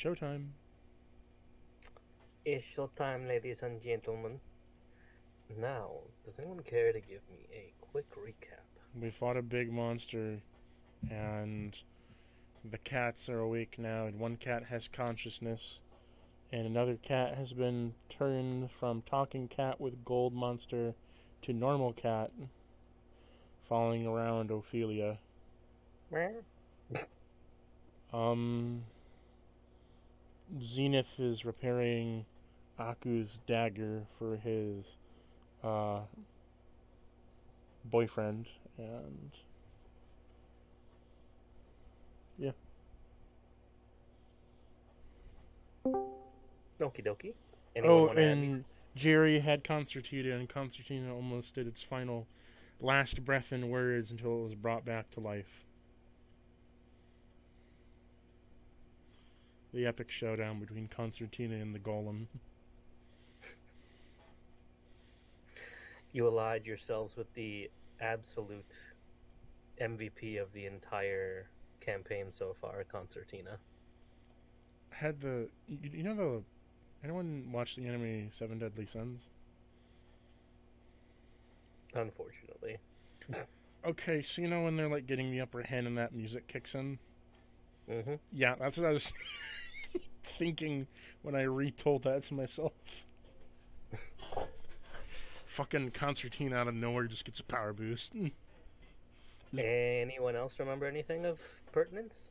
Showtime. It's showtime, ladies and gentlemen. Now, does anyone care to give me a quick recap? We fought a big monster, and the cats are awake now, and one cat has consciousness, and another cat has been turned from talking cat with gold monster to normal cat, following around Ophelia. Um, Zenith is repairing Aku's dagger for his uh, boyfriend, and yeah. Okie dokie. Anyone Oh, want to add and Jerry had Concertina, and Concertina almost did its final last breath in words until it was brought back to life. The epic showdown between Concertina and the Golem. You allied yourselves with the absolute MVP of the entire campaign so far, Concertina? Had you know the anyone watch the anime Seven Deadly Sins? Unfortunately. Okay, so you know when they're like getting the upper hand and that music kicks in? Mm-hmm. Yeah, that's what I was thinking when I retold that to myself. Fucking Concertina out of nowhere just gets a power boost. Anyone else remember anything of pertinence?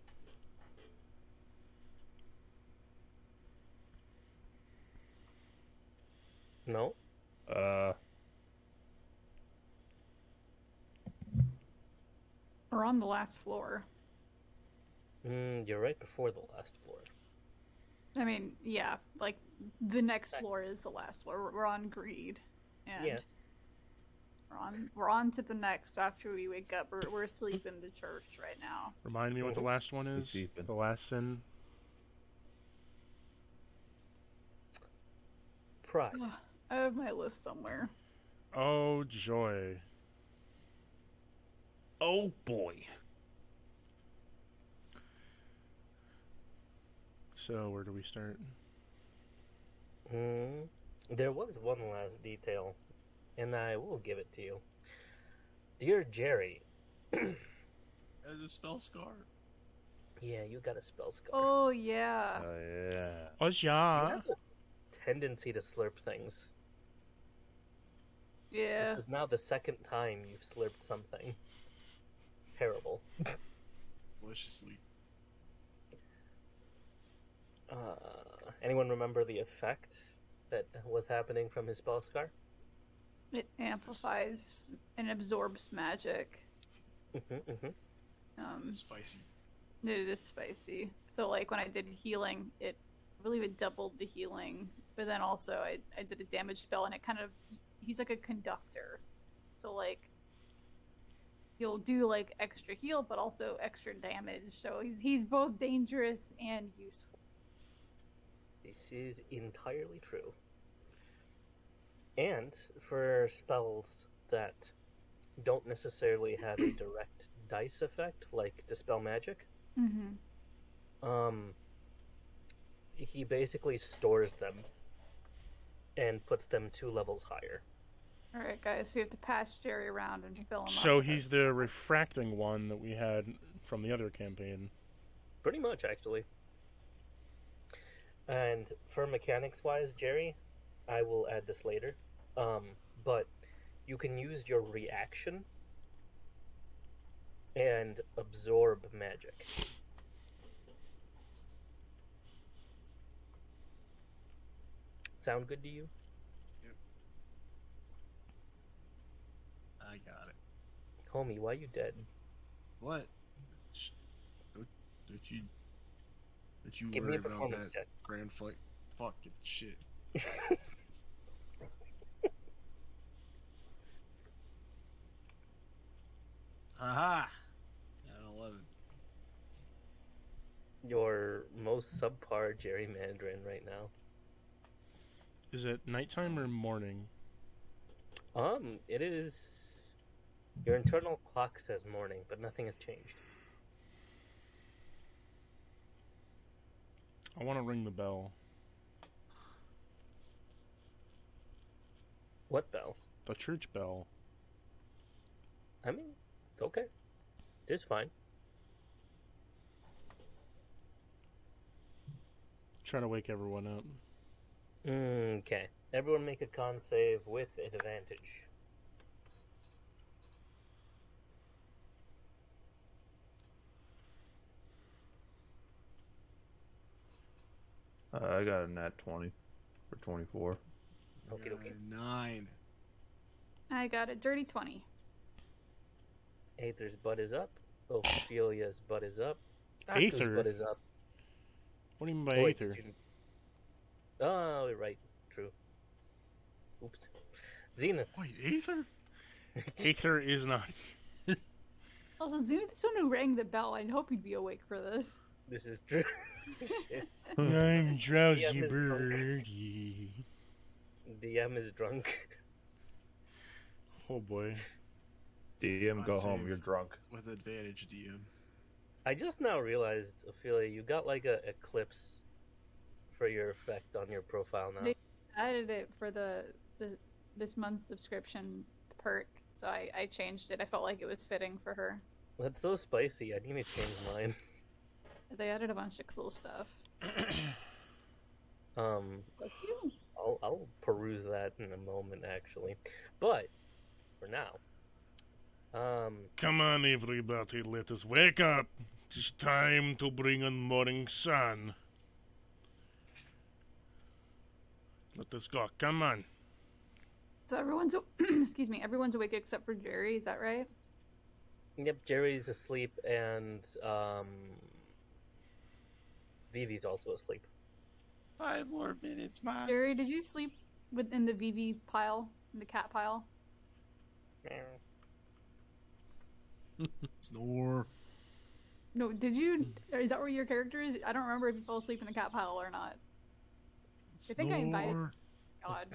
No? uh, We're on the last floor. You're right before the last floor. I mean, yeah, like the next floor is the last floor. We're on Greed, and Yes. we're on to the next after we wake up. We're asleep in the church right now. remind me what the last one is. The last sin. Pride. I have my list somewhere. Oh joy. Oh boy. So where do we start? There was one last detail, and I will give it to you. Dear Jerry. As a spell scar. Yeah, you got a spell scar. Oh yeah. Yeah. Oh You yeah. have a tendency to slurp things. Yeah. This is now the second time you've slurped something. Terrible. Deliciously. Anyone remember the effect that was happening from his spell scar? It amplifies and absorbs magic. Spicy. It is spicy. So like when I did healing, I believe it doubled the healing. But then also I did a damage spell and it kind of he's like a conductor. So like he'll do like extra heal but also extra damage. So he's both dangerous and useful. This is entirely true. And for spells that don't necessarily have a direct dice effect, like Dispel Magic, he basically stores them and puts them 2 levels higher. Alright guys, we have to pass Jerry around and fill him up. So he's the refracting one that we had from the other campaign. Pretty much, actually. And for mechanics-wise, Jerry, I will add this later, but you can use your reaction and absorb magic. Sound good to you? Yep. I got it. Homie, why you dead? What? Don't you Give me worry a about performance that check. grand fight. Fuck it, shit. Aha! Got 11. Your most subpar Jerry Mandarin right now. Is it nighttime or morning? It is. Your internal clock says morning, but nothing has changed. I want to ring the bell. What bell? The church bell. I mean, it's okay. It is fine. Try to wake everyone up. Okay. Everyone make a con save with advantage. I got a nat 20 for 24. Okie dokie. 9. I got a dirty 20. Aether's butt is up. Ophelia's butt is up. Aether? Aku's butt is up. What do you mean by Oh, wait, Aether? did you- Oh, right. True. Oops. Zenith. Wait, Aether? Aether is not. Also, Zenith is someone who rang the bell. I hope he'd be awake for this. This is true. Shit. I'm drowsy DM is drunk. birdie. DM is drunk. Oh boy. DM, go Con home. save. You're drunk. With advantage, DM. I just now realized, Ophelia, you got like a eclipse for your effect on your profile now. They added it for this month's subscription perk, so I changed it. I felt like it was fitting for her. That's so spicy. I need to change mine. They added a bunch of cool stuff. Bless you. I'll peruse that in a moment, actually. But for now, Come on, everybody, let us wake up. It's time to bring on morning sun. Let us go. Come on. So everyone's excuse me, everyone's awake except for Jerry. Is that right? yep, Jerry's asleep and Vivi's also asleep. 5 more minutes, man. Jerry, did you sleep within the VV pile, in the cat pile? Snore. No, did you? Or is that where your character is? I don't remember if you fell asleep in the cat pile or not. I think I invited- Snore. God.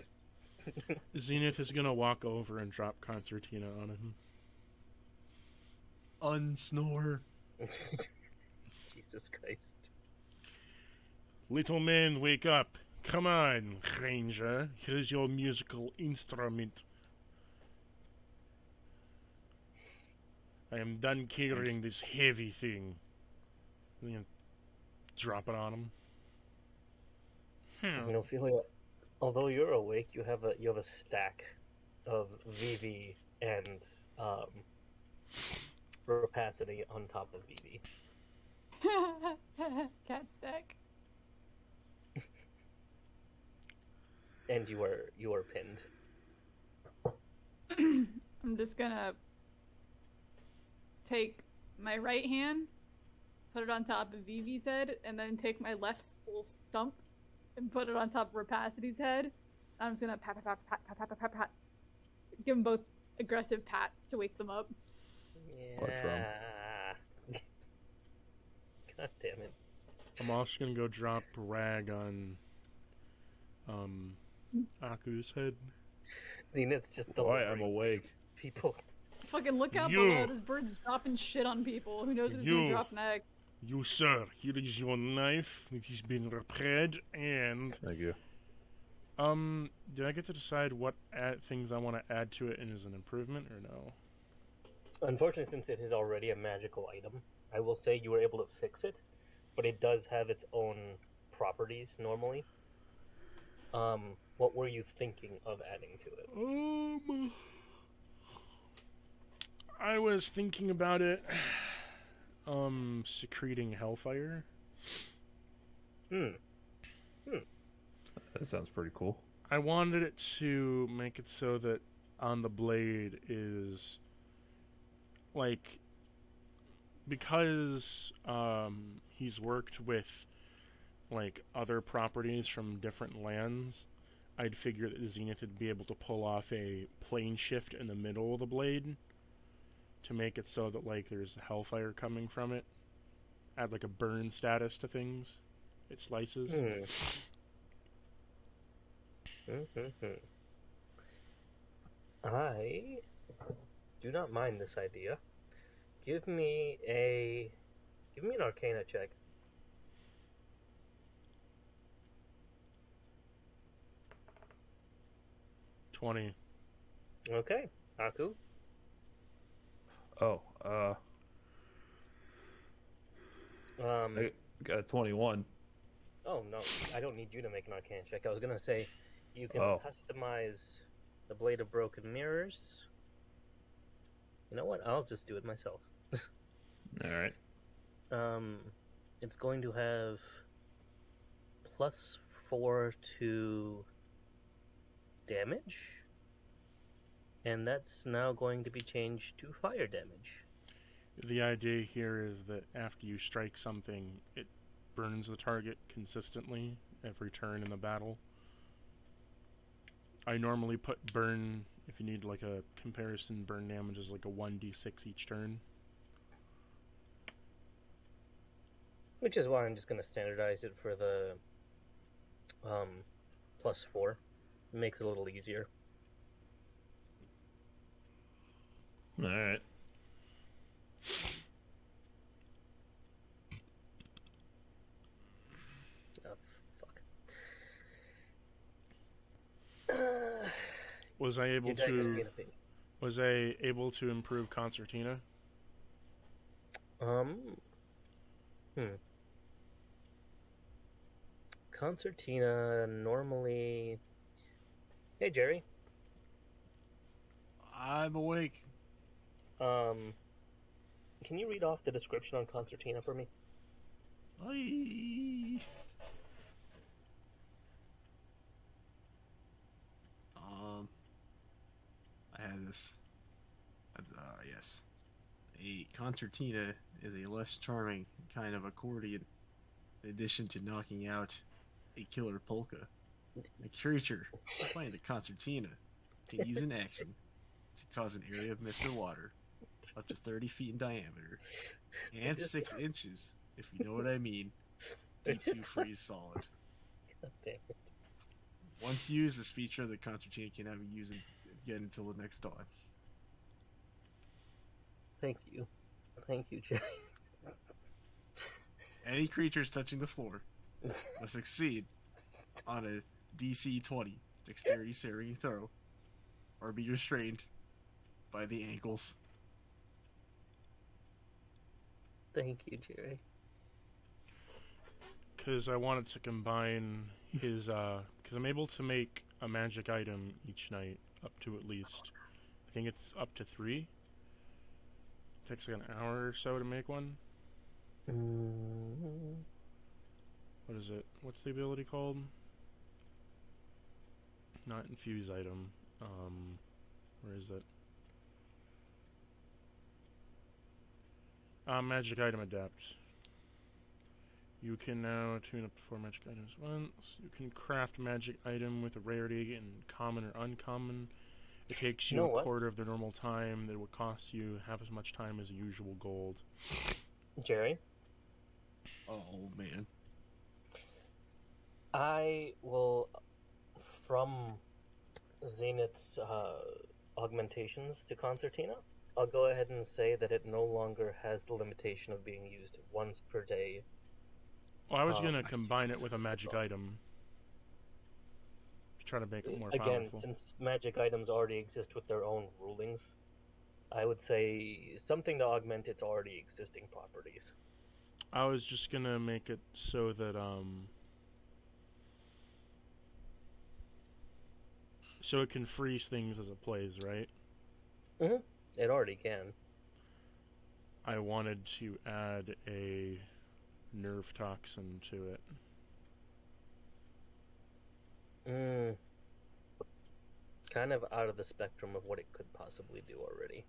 Zenith is gonna walk over and drop concertina on him. Unsnore. Jesus Christ. Little man, wake up. Come on, Ranger. Here's your musical instrument. I am done carrying this heavy thing. I'm gonna drop it on him. You know, Ophelia, although you're awake, you have a stack of VV and rapacity on top of VV. Cat stack. And you are pinned. I'm just gonna take my right hand, put it on top of Vivi's head, and then take my left little stump and put it on top of Rapacity's head. I'm just gonna pat, pat, pat, pat, pat, pat, pat, pat. Give them both aggressive pats to wake them up. Yeah. God damn it. I'm also gonna go drop a rag on Aku's head. Zenith's just Why delivering I'm awake. people. Fucking look out You. below. This bird's dropping shit on people. Who knows what it's You. gonna drop next? You, sir, here is your knife. It has been repaired, and Thank you. did I get to decide what things I want to add to it and as an improvement or no? Unfortunately, since it is already a magical item, I will say you were able to fix it, but it does have its own properties normally. What were you thinking of adding to it? I was thinking about it, secreting hellfire. That sounds pretty cool. I wanted it to make it so that on the blade is like, because he's worked with like other properties from different lands, I'd figure that Zenith would be able to pull off a plane shift in the middle of the blade to make it so that like there's hellfire coming from it. Add like a burn status to things. It slices. I do not mind this idea. Give me an Arcana check. 20. Okay. Aku? Oh, Um, I got a 21. oh, no. I don't need you to make an Arcana check. I was going to say you can Oh. customize the Blade of Broken Mirrors. You know what? I'll just do it myself. All right. It's going to have +4 to damage, and that's now going to be changed to fire damage. The idea here is that after you strike something, it burns the target consistently every turn in the battle. I normally put burn, if you need like a comparison, burn damage is like a 1d6 each turn. Which is why I'm just going to standardize it for the +4. It makes it a little easier. All right. Oh, fuck. Was I able Your dice is to being a pain. was I able to improve Concertina? Concertina normally. Hey, Jerry. I'm awake. Can you read off the description on Concertina for me? Aye. I had this. Yes. A concertina is a less charming kind of accordion. In addition to knocking out a killer polka, a creature playing the concertina can use an action to cause an area of mist or water up to 30 feet in diameter and 6 inches, if you know what I mean, deep to freeze solid. God damn it. Once used, this feature of the concertina cannot be used again until the next dawn. Thank you. Thank you, Jerry. Any creatures touching the floor must succeed on a DC 20 dexterity saving throw or be restrained by the ankles. Thank you, Jerry. Because I wanted to combine his, because I'm able to make a magic item each night, up to at least, I think it's up to 3. Takes like an hour or so to make one. What is it? What's the ability called? Not infuse item. Where is it? Magic item adept. You can now tune up to 4 magic items once. You can craft magic item with a rarity in common or uncommon. It takes you a quarter of the normal time that it would cost you half as much time as usual gold. Jerry? Oh, man. I will, from Zenith's augmentations to Concertina, I'll go ahead and say that it no longer has the limitation of being used once per day. Well, I was going to combine it with a magic item. To try to make it more powerful. Again, since magic items already exist with their own rulings, I would say something to augment its already existing properties. I was just going to make it so that, so it can freeze things as it plays, right? Mm-hmm. It already can. I wanted to add a nerve toxin to it. Kind of out of the spectrum of what it could possibly do already.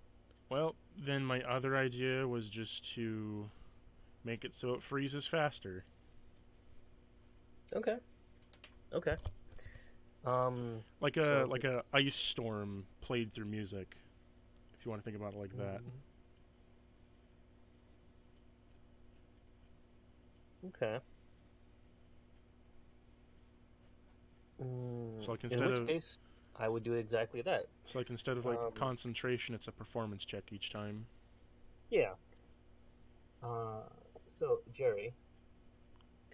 Well, then my other idea was just to make it so it freezes faster. Okay. Okay. Like a ice storm played through music. If you want to think about it like that. Okay. So like in which case, I would do exactly that. So like instead of like concentration, it's a performance check each time. Yeah. So Jerry,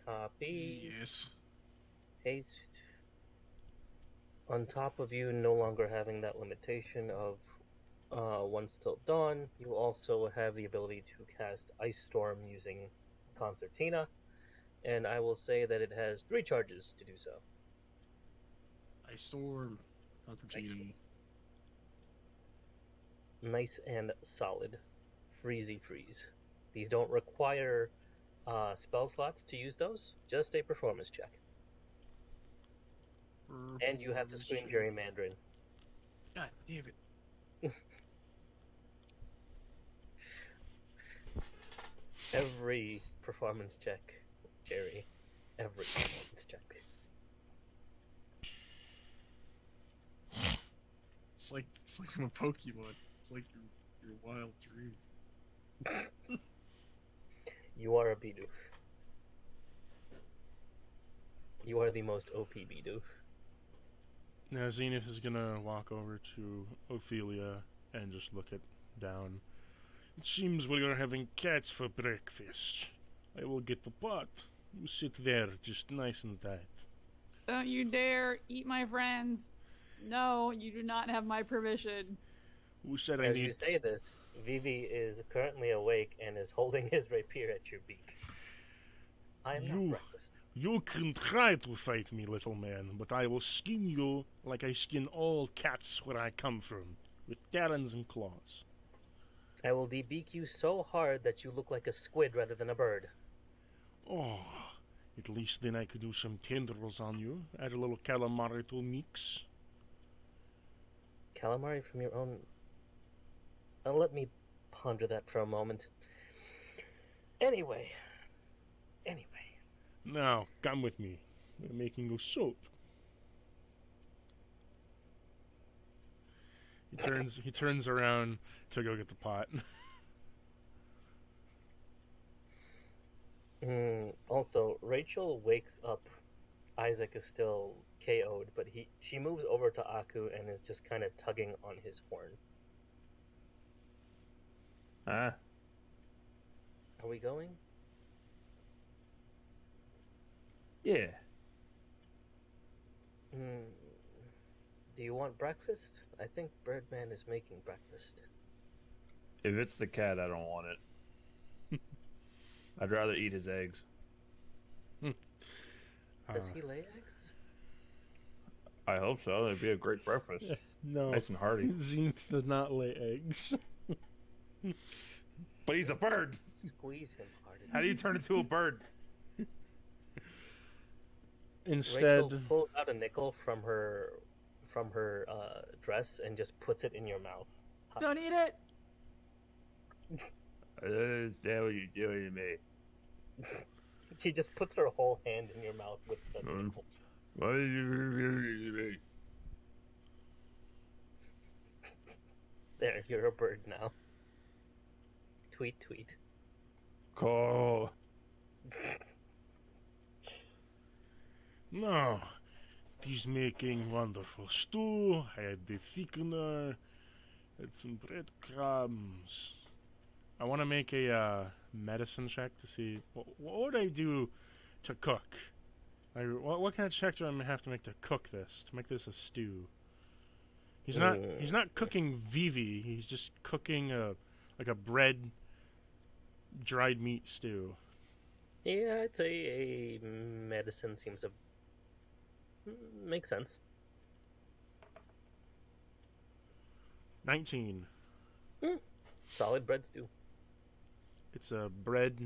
copy. Yes. Paste. On top of you no longer having that limitation of once till dawn, you also have the ability to cast Ice Storm using Concertina, and I will say that it has 3 charges to do so. Ice Storm, Concertina. Nice and solid. Freezy freeze. These don't require spell slots to use those, just a performance check. And you have to scream Jerry Mandarin. God damn it. Every performance check, Jerry. Every performance check. It's like I'm a Pokemon. It's like your wild dream. You are a Bidoof. You are the most OP Bidoof. Now Zenith is gonna walk over to Ophelia and just look it down. It seems we are having cats for breakfast. I will get the pot. You sit there, just nice and tight. Don't you dare eat my friends. No, you do not have my permission. Who said I As you need... say this, Vivi is currently awake and is holding his rapier at your beak. I am not breakfast. You can try to fight me, little man, but I will skin you like I skin all cats where I come from, with talons and claws. I will debeak you so hard that you look like a squid rather than a bird. Oh, at least then I could do some tendrils on you, add a little calamari to mix. Calamari from your own... let me ponder that for a moment. Anyway. Now, come with me. We're making a soap. He turns around to go get the pot. Also, Rachel wakes up. Isaac is still KO'd, but she moves over to Aku and is just kind of tugging on his horn. Ah, Are we going? yeah. Do you want breakfast? I think Birdman is making breakfast. If it's the cat, I don't want it. I'd rather eat his eggs. Does he lay eggs? I hope so. It'd be a great breakfast. No, Nice and hearty. Zenith does not lay eggs. But he's a bird. Squeeze him hard. How do you turn into a bird? Instead, Rachel pulls out a nickel from her dress and just puts it in your mouth. Don't eat it. I don't understand what you're doing to me. She just puts her whole hand in your mouth with said nickel. What are you doing to me? There, you're a bird now. Tweet, tweet. Call. no, he's making wonderful stew. I had the thickener, had some breadcrumbs. I want to make a medicine check to see what would I do to cook. Like, what kind of check do I have to make to cook this? To make this a stew? He's not cooking Vivi. He's just cooking like a bread dried meat stew. Yeah, I'd say a medicine seems to make sense. 19. Solid bread stew. It's a bread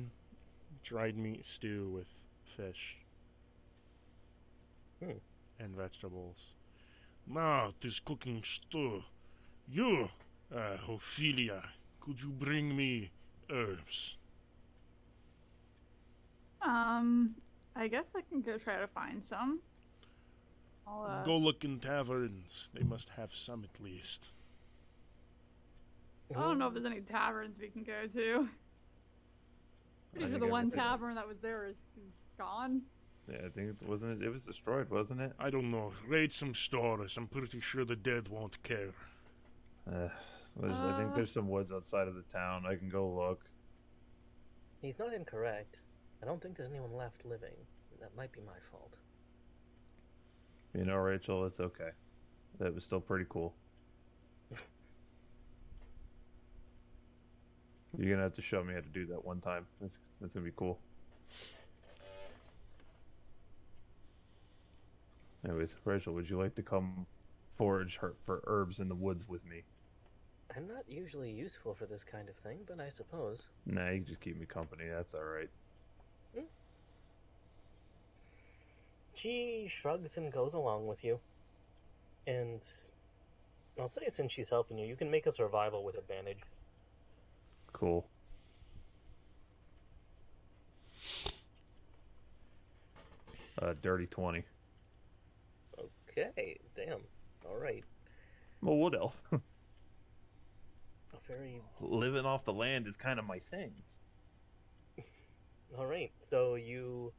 dried meat stew with fish and vegetables. Now, this cooking stew. You, Ophelia, could you bring me herbs? I guess I can go try to find some. Go look in taverns. They must have some at least. I don't know if there's any taverns we can go to. Pretty sure the one tavern that was there is gone. Yeah, I think it wasn't. It was destroyed, wasn't it? I don't know. Raid some stores. I'm pretty sure the dead won't care. I think there's some woods outside of the town. I can go look. He's not incorrect. I don't think there's anyone left living. That might be my fault. You know, Rachel, it's okay. That was still pretty cool. You're gonna have to show me how to do that one time. That's gonna be cool. Anyways, Rachel, would you like to come forage for herbs in the woods with me? I'm not usually useful for this kind of thing, but I suppose. Nah, you can just keep me company. That's all right. She shrugs and goes along with you. And I'll say, since she's helping you, you can make a survival with advantage. Cool. Dirty 20. Okay, damn. Alright. Well, what else? A very... Living off the land is kind of my thing. Alright, so you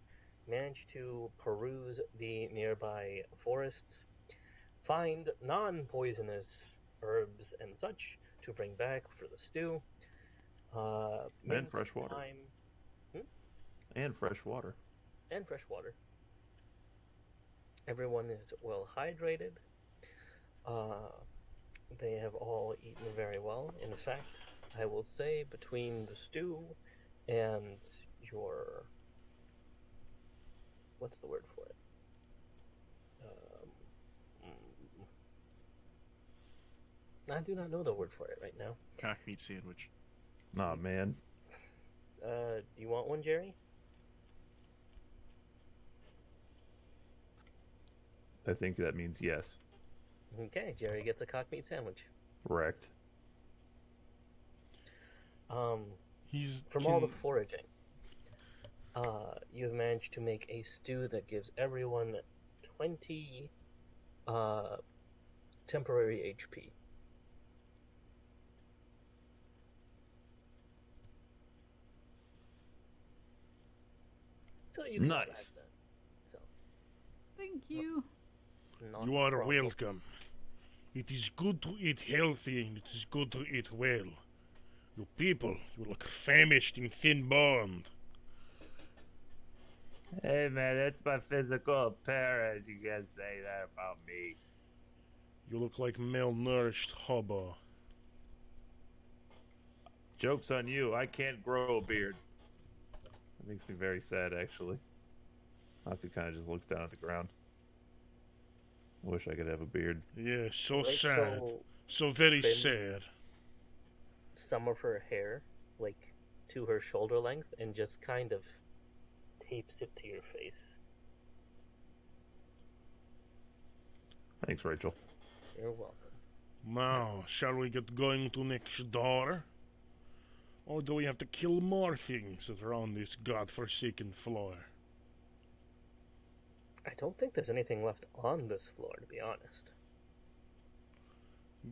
manage to peruse the nearby forests, find non-poisonous herbs and such to bring back for the stew. And fresh water. And fresh water. And fresh water. Everyone is well hydrated. They have all eaten very well. In fact, I will say between the stew and your... what's the word for it? I do not know the word for it right now. Cock meat sandwich. Nah, man. Do you want one, Jerry? I think that means yes. Okay, Jerry gets a cock meat sandwich. Wrecked. From all the foraging, you've managed to make a stew that gives everyone 20 temporary HP. So you can Nice. grab that. So, Thank you. not You a are problem. welcome. It is good to eat healthy, and it is good to eat well. You people, you look famished and thin-boned. Hey, man, that's my physical appearance. You can't say that about me. You look like malnourished hobo. Joke's on you. I can't grow a beard. That makes me very sad, actually. Haku kind of just looks down at the ground. Wish I could have a beard. Yeah, so Rachel sad. So very trimmed sad. some of her hair, like, to her shoulder length, and just kind of tapes it to your face. Thanks, Rachel. You're welcome. Now, shall we get going to next door? Or do we have to kill more things that are on this godforsaken floor? I don't think there's anything left on this floor, to be honest.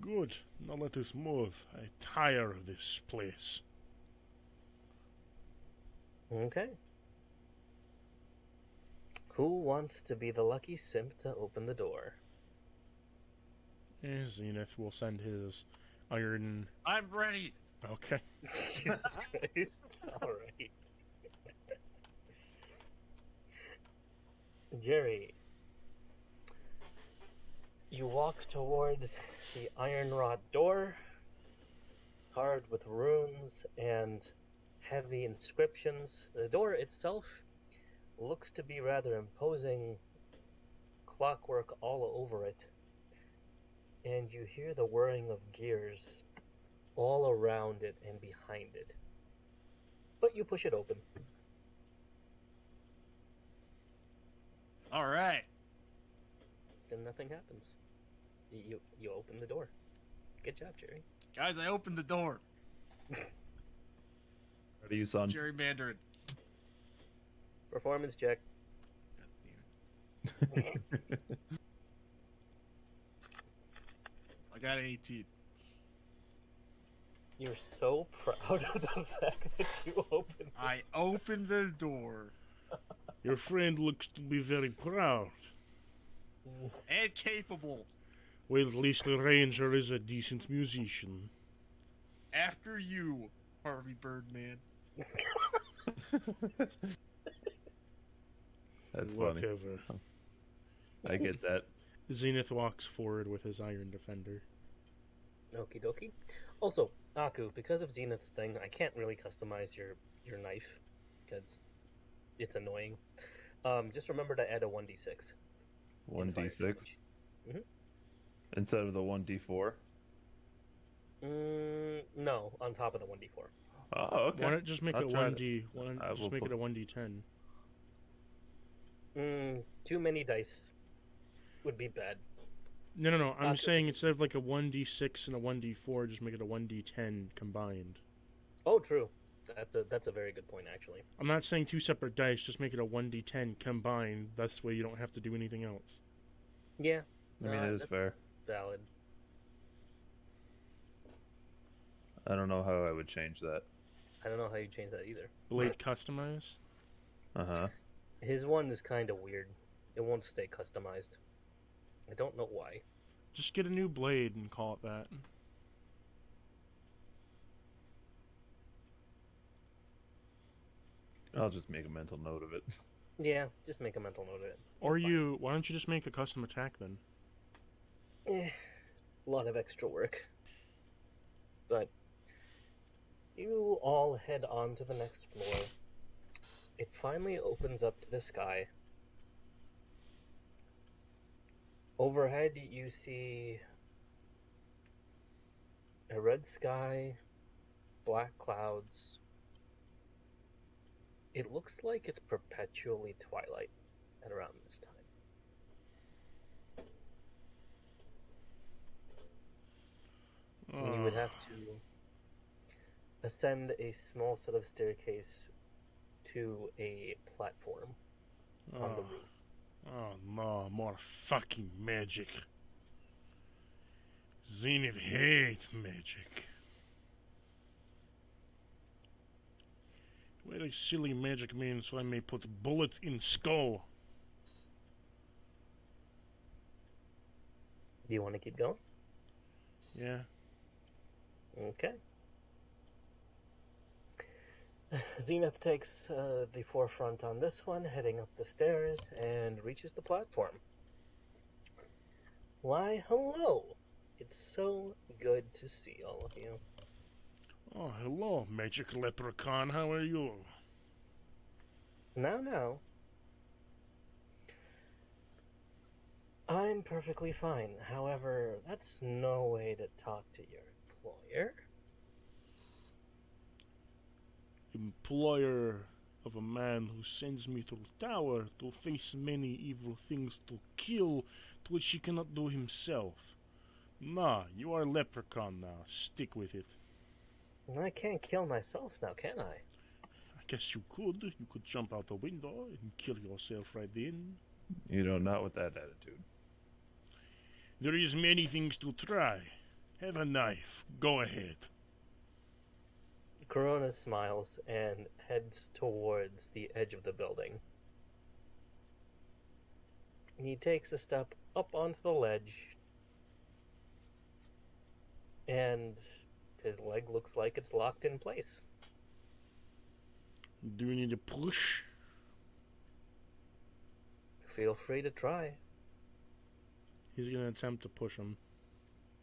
Good. Now let us move. I tire of this place. Okay. Who wants to be the lucky simp to open the door? Zenith will send his iron... I'm ready. Okay. Alright. Jerry, you walk towards the iron wrought door, carved with runes and heavy inscriptions. The door itself looks to be rather imposing, clockwork all over it, and you hear the whirring of gears all around it and behind it. But you push it open. All right. Then nothing happens. You open the door. Good job, Jerry. Guys, I opened the door. Ready, you son? Jerry Mandarin. Performance check. God damn it. I got an 18. You're so proud of the fact that you opened. I opened the door. Your friend looks to be very proud. And capable. Well, at least the ranger is a decent musician. After you, Harvey Birdman. That's funny. Whatever. I get that. Zenith walks forward with his iron defender. Okie dokie. Also, Aku, because of Zenith's thing, I can't really customize your knife because it's annoying. Just remember to add a 1d6. in fire 1d6 damage. instead of the 1d4. No, on top of the 1d4. Oh, okay. Why not just make I'll it a try 1d? Why I not will just make put- it a 1d10? Too many dice would be bad. No. I'm Aku, saying just- instead of like a 1d6 and a 1d4, just make it a 1d10 combined. Oh, true. That's a very good point, actually. I'm not saying two separate dice, just make it a 1d10 combined. That's way you don't have to do anything else. Yeah, I mean, it is that's fair. valid. I don't know how I would change that. I don't know how you change that either. Blade customize? Uh-huh. His one is kind of weird. It won't stay customized. I don't know why. Just get a new blade and call it that. I'll just make a mental note of it. Yeah, just make a mental note of it. Or It's fine. why don't you just make a custom attack then? A lot of extra work. But you all head on to the next floor. It finally opens up to the sky. Overhead, you see a red sky, black clouds. It looks like it's perpetually twilight at around this time. And you would have to ascend a small set of staircase to a platform on the roof. Oh no, more fucking magic. Zenith hates magic. Very silly magic man, so I may put bullet in skull. Do you want to keep going? Yeah. Okay. Zenith takes the forefront on this one, heading up the stairs, and reaches the platform. Why, hello! It's so good to see all of you. Oh, hello, magic leprechaun. How are you? Now. I'm perfectly fine. However, that's no way to talk to your employer. Employer of a man who sends me to the tower to face many evil things to kill, to which he cannot do himself. Nah, you are a leprechaun now. Stick with it. I can't kill myself now, can I? I guess you could. You could jump out the window and kill yourself right then. You know, not with that attitude. There is many things to try. Have a knife. Go ahead. Corona smiles and heads towards the edge of the building. He takes a step up onto the ledge, and his leg looks like it's locked in place. Do you need a push? Feel free to try. He's gonna attempt to push him.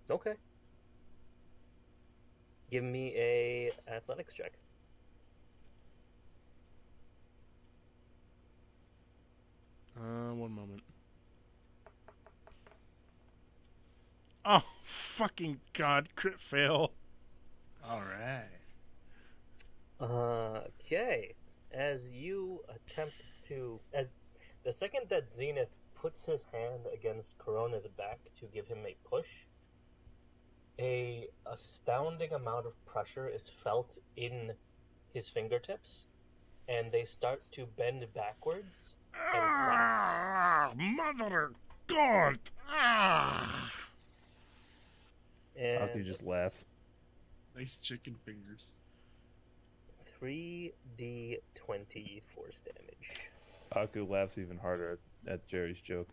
Okay. Give me a athletics check. One moment. Oh, fucking god, crit fail. Alright. Okay. As the second that Zenith puts his hand against Corona's back to give him a push, a astounding amount of pressure is felt in his fingertips, and they start to bend backwards and crack. Ah, mother of God! Ah! And Aku just laughs. Nice chicken fingers. 3d20 force damage. Aku laughs even harder at Jerry's joke.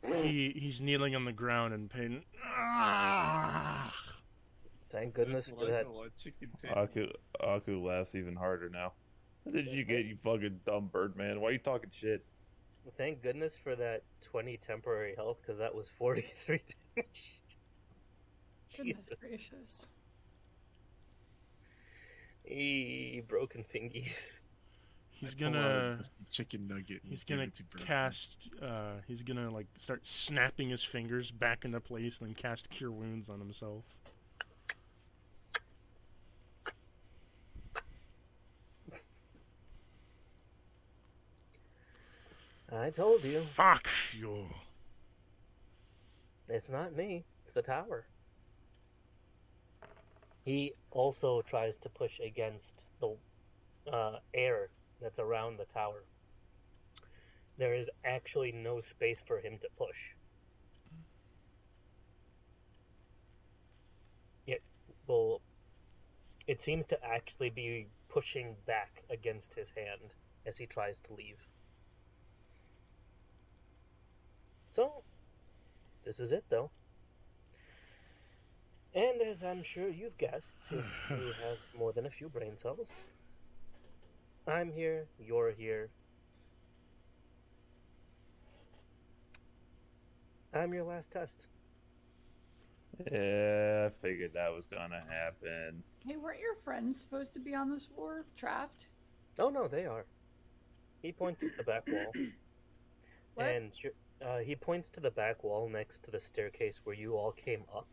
He's kneeling on the ground in pain. Ah! Thank goodness That's for what I that. call a chicken tendon. Aku laughs even harder now. What did you get, you fucking dumb bird man? Why are you talking shit? Thank goodness for that 20 temporary health, because that was 43 damage. Goodness Jesus. gracious. Broken fingies. He's I pull out a gonna dusty chicken nugget. and he's give gonna it to Birdman. cast he's gonna like start snapping his fingers back into place and then cast Cure Wounds on himself. I told you. Fuck you. It's not me. It's the tower. He also tries to push against the air that's around the tower. There is actually no space for him to push. It seems to actually be pushing back against his hand as he tries to leave. So, this is it though. And as I'm sure you've guessed, if you have more than a few brain cells, I'm here, you're here. I'm your last test. Yeah, I figured that was gonna happen. Hey, weren't your friends supposed to be on this floor, trapped? Oh no, they are. He points to the back wall. What? And he points to the back wall next to the staircase where you all came up.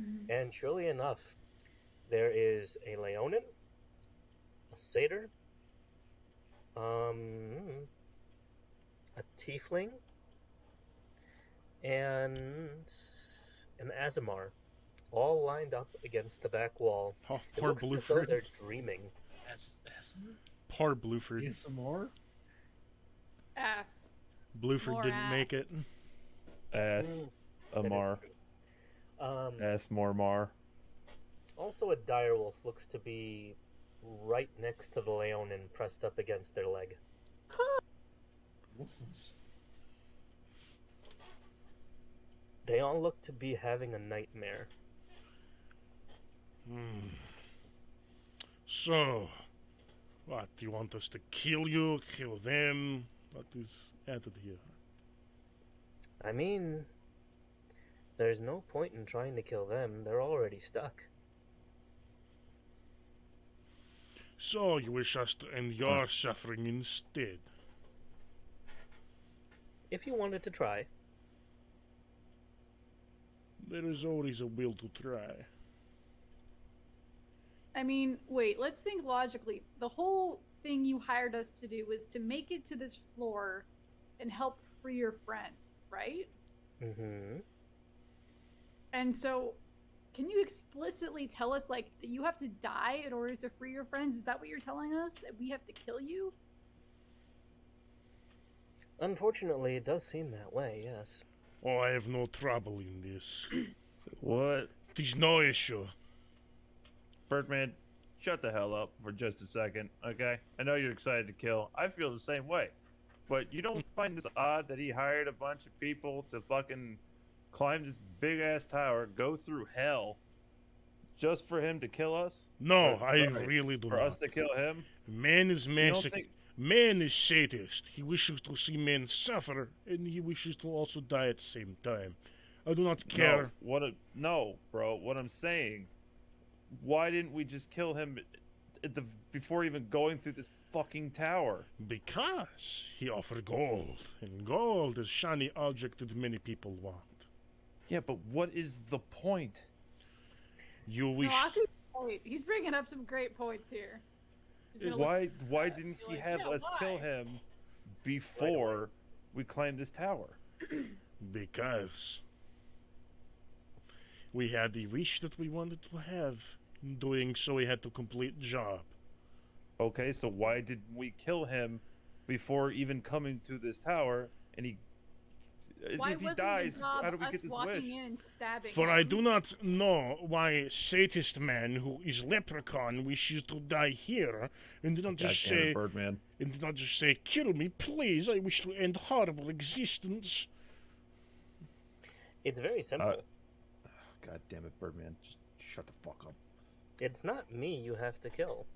Mhm. And surely enough, there is a Leonin, a Satyr, a Tiefling, and an Azamar, all lined up against the back wall. Oh, It poor looks as though Blueford. they're dreaming. Asthma? Poor Blueford. ASMR? Ass. Blueford More didn't make ass. it. Ass That is Amar. true. Ass Mormar. Also, a direwolf looks to be right next to the Leonin, pressed up against their leg. Wolves. They all look to be having a nightmare. Hmm. So, what, do you want us to kill you, kill them? What is added here? I mean, there's no point in trying to kill them. They're already stuck. So, you wish us to end your suffering instead? If you wanted to try. There is always a will to try. I mean, wait, let's think logically. The whole thing you hired us to do was to make it to this floor and help free your friends, right? Mm-hmm. And so, can you explicitly tell us, like, that you have to die in order to free your friends? Is that what you're telling us? That we have to kill you? Unfortunately, it does seem that way, yes. Oh, I have no trouble in this. What? It is no issue. Birdman, shut the hell up for just a second, okay? I know you're excited to kill. I feel the same way. But you don't find this odd that he hired a bunch of people to fucking climb this big ass tower, go through hell, just for him to kill us? No, Or, I sorry, really do For not. us to kill him? Man is You don't masochist. think... Man is sadist. He wishes to see men suffer, and he wishes to also die at the same time. I do not care. No, bro. What I'm saying, why didn't we just kill him before even going through this fucking tower? Because he offered gold, and gold is a shiny object that many people want. Yeah, but what is the point? You wish. No, Aku, he's bringing up some great points here. He's gonna look- Why didn't he like, have yeah, us kill why? him before we climbed this tower? Because we had the wish that we wanted to have. In doing so, we had to complete the job. Okay, so why didn't we kill him before even coming to this tower? And Why if he wasn't dies, the job how do we us get this walking wish? in and stabbing For him? I do not know why sadist man who is leprechaun wishes to die here, and did not just God damn say, it, Birdman. kill me, please. I wish to end horrible existence. It's very simple. God damn it, Birdman. Just shut the fuck up. It's not me you have to kill.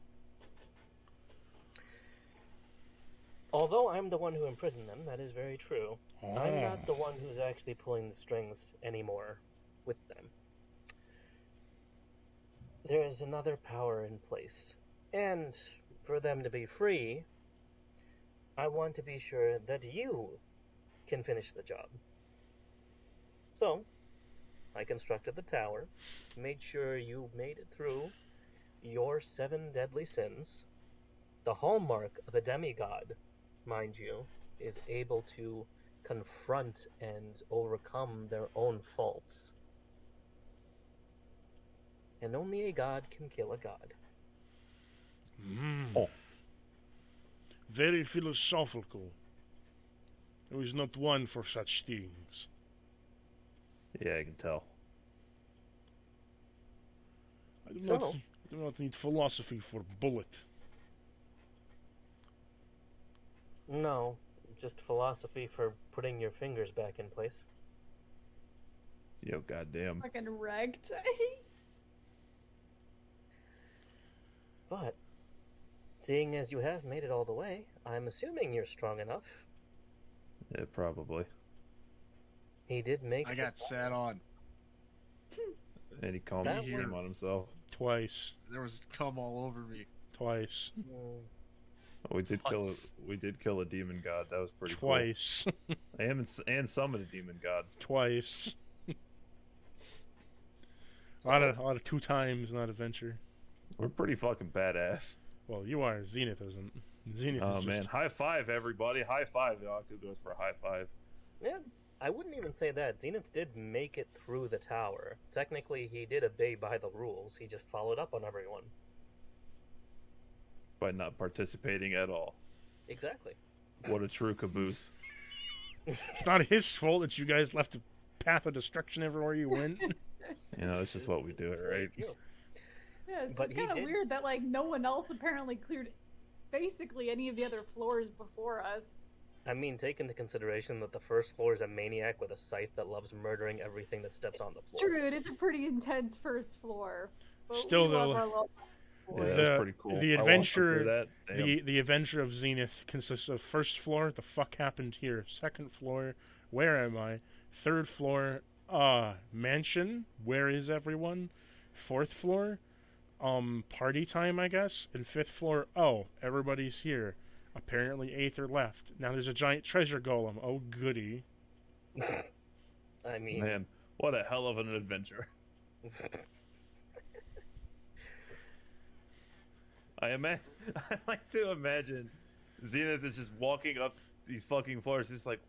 Although I'm the one who imprisoned them, that is very true. I'm not Oh. the one who's actually pulling the strings anymore with them. There is another power in place. And for them to be free, I want to be sure that you can finish the job. So, I constructed the tower, made sure you made it through your 7 deadly sins. The hallmark of a demigod, mind you, is able to confront and overcome their own faults. And only a god can kill a god. Mm. Very philosophical. I was not one for such things. Yeah, I can tell. I do, So? not, do not need philosophy for bullet. No, just philosophy for putting your fingers back in place. Yo, goddamn. Fucking wrecked. But, seeing as you have made it all the way, I'm assuming you're strong enough. Yeah, probably. He did make I this got sat on. And he calmed That the game works. on himself. Twice. There was cum all over me. Twice. Mm, Oh, we did kill Twice. we did kill a demon god. That was pretty Twice. cool. And summon a demon god. Twice. A lot of 2 times in that adventure. We're pretty fucking badass. Well, you are. Zenith isn't. Zenith Oh is man, just... high five everybody! High five! Yaku goes for a high five. Yeah, I wouldn't even say that. Zenith did make it through the tower. Technically, he did obey by the rules. He just followed up on everyone. By not participating at all. Exactly. What a true caboose. It's not his fault that you guys left a path of destruction everywhere you went. You know, that's just what we do, That's what right? we do. Yeah, it's But just he kind of did- weird that like no one else apparently cleared basically any of the other floors before us. I mean, take into consideration that the first floor is a maniac with a scythe that loves murdering everything that steps on the floor. True, it is a pretty intense first floor. But Still, we love though, our low Yeah, floor. that The- was pretty cool. the I walked up adventure- through that. Damn. The adventure of Zenith consists of first floor, the fuck happened here? Second floor, where am I? Third floor, mansion, where is everyone? Fourth floor, party time, I guess. And fifth floor, oh, everybody's here. Apparently Aether left. Now there's a giant treasure golem. Oh, goody. I mean, Man, what a hell of an adventure. I like to imagine Zenith is just walking up these fucking floors, just like,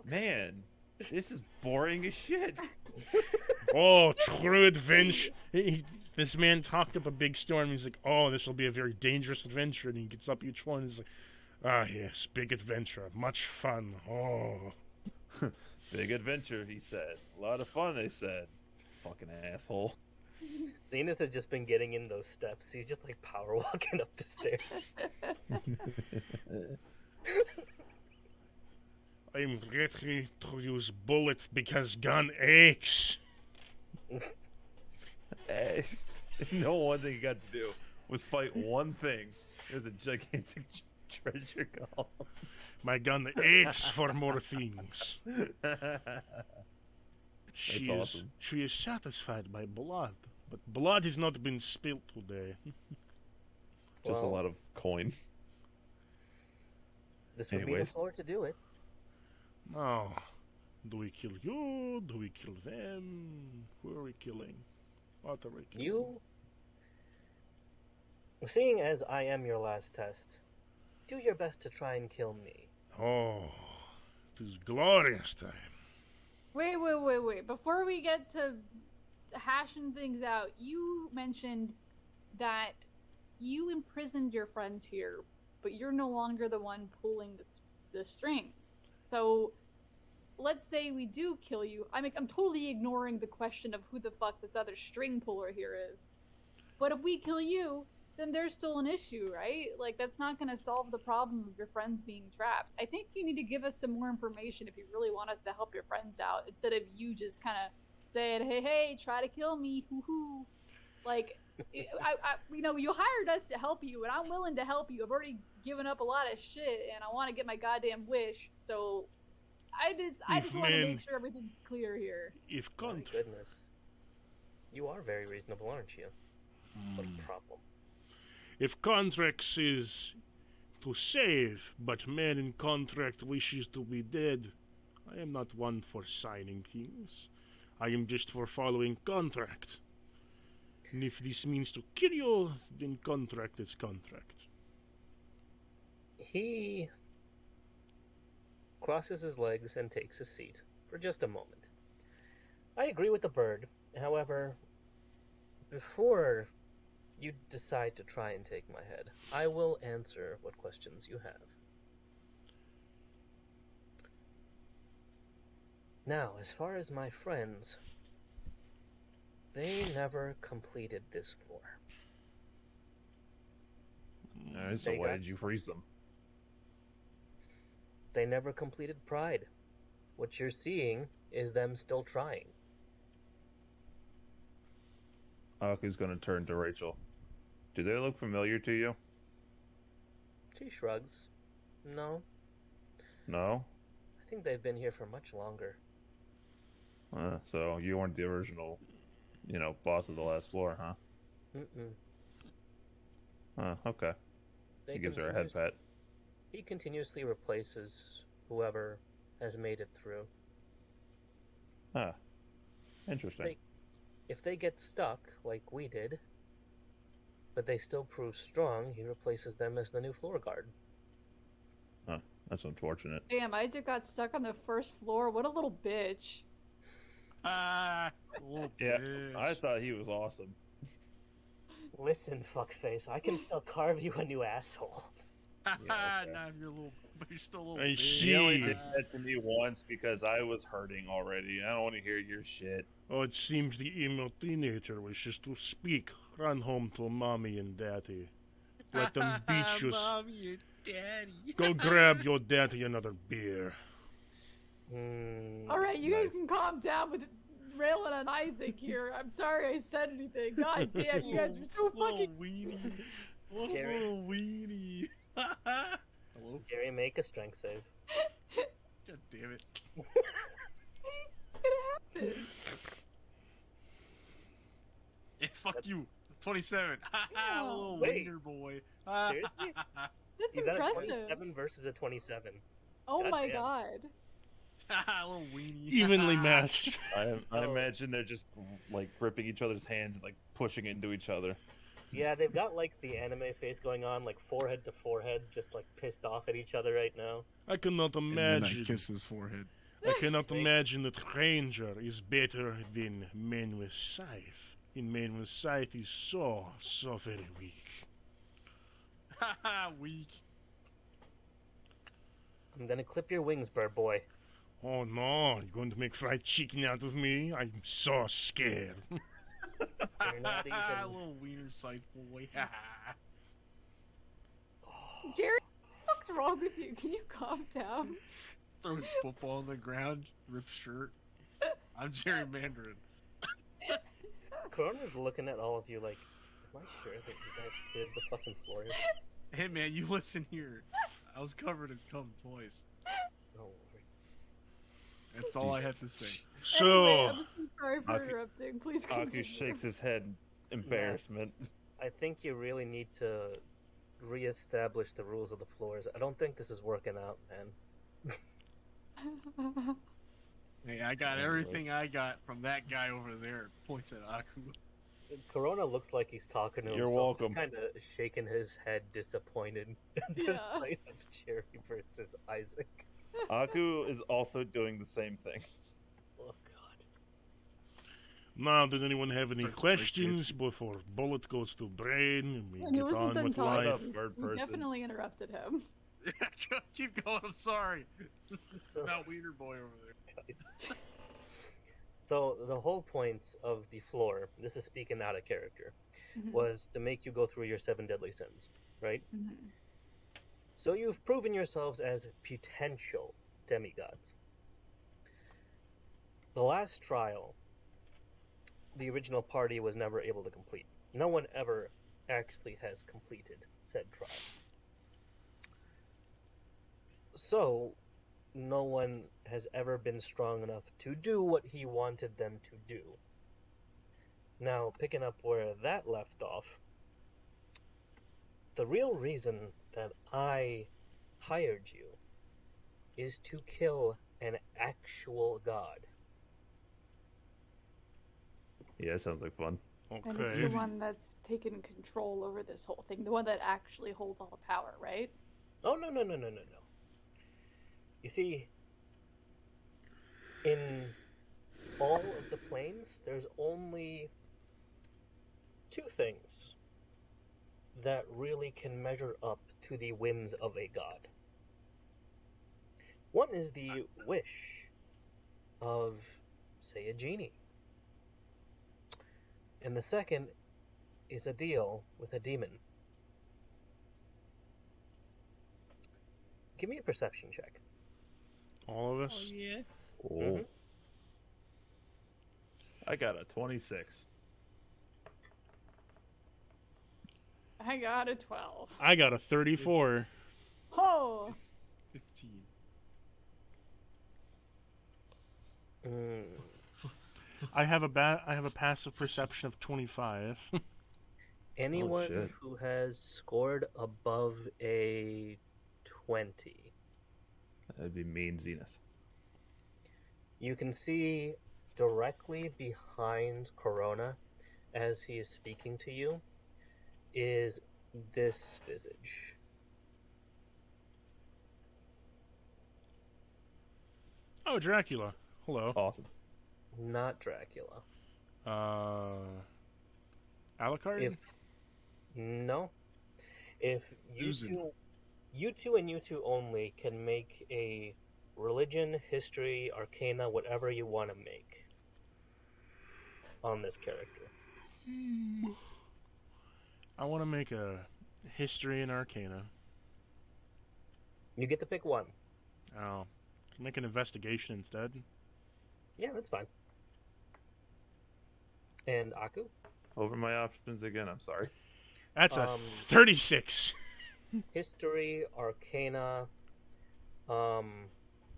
man, this is boring as shit. Oh, true adventure. This man talked up a big storm. He's like, oh, this will be a very dangerous adventure. And he gets up each one. He's like, ah, yes, big adventure. Much fun. Oh. Big adventure, he said. A lot of fun, they said. Fucking asshole. Zenith has just been getting in those steps. He's just like power walking up the stairs. I'm ready to use bullet because gun aches. No one thing he got to do was fight one thing. It was a gigantic treasure golem. My gun aches for more things. She is, awesome. she is satisfied by blood, but blood has not been spilled today. Just a Well, lot of coin. This would be Anyways. the floor to do it. Oh, do we kill you? Do we kill them? Who are we killing? What are we killing? You, seeing as I am your last test, do your best to try and kill me. Oh, it is glorious time. Wait. Before we get to hashing things out, you mentioned that you imprisoned your friends here, but you're no longer the one pulling the strings. So, let's say we do kill you. I mean, I'm totally ignoring the question of who the fuck this other string puller here is. But if we kill you, then there's still an issue, right? Like, that's not going to solve the problem of your friends being trapped. I think you need to give us some more information if you really want us to help your friends out, instead of you just kind of saying, hey, try to kill me, hoo-hoo. Like, You hired us to help you, and I'm willing to help you. I've already given up a lot of shit, and I want to get my goddamn wish. So, I just want to make sure everything's clear here. If My contract, goodness. You are very reasonable, aren't you? What a problem. if contracts is to save, but man in contract wishes to be dead, I am not one for signing things. I am just for following contract. And if this means to kill you, then contract is contract. He crosses his legs and takes a seat for just a moment. I agree with the bird. However, before you decide to try and take my head, I will answer what questions you have. Now, as far as my friends, they never completed this floor. Alright, so They why got did you freeze them? They never completed Pride. What you're seeing is them still trying. Aku's gonna turn to Rachel. Do they look familiar to you? She shrugs. No, No? I think they've been here for much longer. So you weren't the original, boss of the last floor, huh? Okay. They He gives her a head pat. He continuously replaces whoever has made it through. Interesting. If they get stuck, like we did, but they still prove strong, he replaces them as the new floor guard. That's unfortunate. Damn, Isaac got stuck on the first floor. What a little bitch. Little Yeah, bitch. I thought he was awesome. Listen, fuckface, I can still carve you a new asshole. Yeah, okay. Nah, you're still a little I bitch. see. He only did that to me once because I was hurting already. I don't want to hear your shit. Oh, it seems the emo teenager wishes to speak. Run home to mommy and daddy. Let them beat you. Mommy and daddy. Go grab your daddy another beer. All right, you guys Nice. can calm down with railing on Isaac here. I'm sorry I said anything. God damn, you guys are so fucking. Little weenie. Little Jerry. weenie. Hello? Jerry, make a strength save. God damn it. Gonna happen. Hey, fuck you. 27. Yeah. Little Wait. wiener boy. Seriously? That's You got a impressive. 27 versus a 27. Oh God my damn. god. Little weenie. Evenly matched. I Oh. imagine they're just like gripping each other's hands and like pushing into each other. Yeah, they've got like the anime face going on, like forehead to forehead, just like pissed off at each other right now. I cannot And then I imagine. kiss his forehead. I cannot Wait. imagine that Ranger is better than Man with Scythe. In Man with Scythe is so very weak. Weak. I'm gonna clip your wings, bird boy. Oh no, you're going to make fried chicken out of me? I'm so scared. You're not even. Little wiener sight boy. Jerry, what the fuck's wrong with you? Can you calm down? Throws football on the ground, rips shirt. I'm Jerry Mandarin. Corona's looking at all of you like, am I sure that you guys cleared the fucking floor? Hey man, you listen here. I was covered in cum twice. No. That's all I have to say. Anyway, So, I'm so sorry for Aki- interrupting. Please Aku continue. shakes his head in embarrassment. I think you really need to reestablish the rules of the floors. I don't think this is working out, man. Hey, I got Anyways. everything I got from that guy over there. Points at Aku. Corona looks like he's talking to You're himself. welcome. Kind of shaking his head, disappointed. This Yeah. fight of Jerry versus Isaac. Aku is also doing the same thing. Oh god. now, did anyone have any Starts breaking questions its- before bullet goes to brain and we And he get wasn't on done with talking. life? Shut up, bird We person. definitely interrupted him. Keep going, I'm sorry. So, About Wiener Boy over there. so the whole point of the floor, this is speaking out of character, Mhm. was to make you go through your 7 deadly sins, right? Mhm. So you've proven yourselves as potential demigods. The last trial, the original party was never able to complete. No one ever actually has completed said trial. So, no one has ever been strong enough to do what he wanted them to do. Now, picking up where that left off, the real reason that I hired you is to kill an actual god. Yeah, that sounds like fun. And it's Okay. the one that's taken control over this whole thing. The one that actually holds all the power, right? Oh, no, no, no, no, no, no. You see, in all of the planes, there's only two things that really can measure up to the whims of a god. One is the wish of, say, a genie. And the second is a deal with a demon. Give me a perception check. All of us? Oh yeah. Oh. Mhm. I got a 26. I got a 12. I got a 34. Oh! 15. Mm. I have a passive perception of 25. Anyone shit. who has scored above a 20, That'd be mean Zenith. you can see directly behind Corona as he is speaking to you is this visage. Oh, Dracula. Hello. Awesome. Not Dracula. Alucard? If no, if you Susan. two and you two only can make a religion, history, arcana, whatever you want to make on this character. I want to make a history and arcana. You get to pick one. Oh, make an investigation instead. Yeah, that's fine. And Aku? Over my options again, I'm sorry. That's a Um, 36. History, arcana,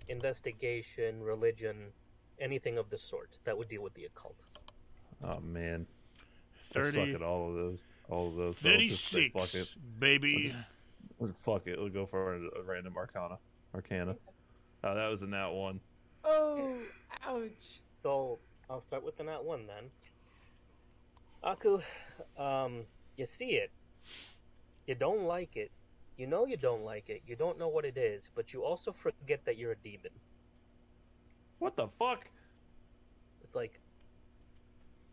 investigation, religion, anything of the sort that would deal with the occult. Oh man. I suck 30. at all of those. So I'll just say 36, fuck it. baby. Fuck it. We'll go for a random arcana. Oh, that was a nat 1. Oh! Ouch! So I'll start with the nat one then. Aku, you see it. You don't like it. You know you don't like it. You don't know what it is, but you also forget that you're a demon. What the fuck? It's like,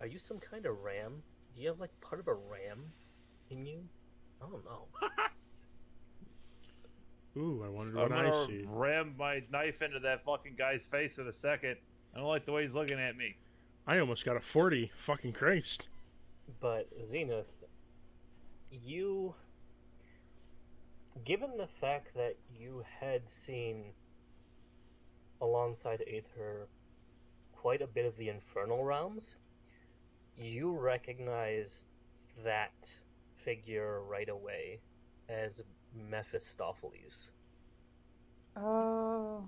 are you some kind of ram? Do you have like part of a ram in you? I don't know. Ooh, I wonder I'm what I gonna see. ram my knife into that fucking guy's face in a second. I don't like the way he's looking at me. I almost got a 40. Fucking Christ. But Zenith, you, given the fact that you had seen alongside Aether quite a bit of the infernal realms, you recognize that figure right away as Mephistopheles. Oh.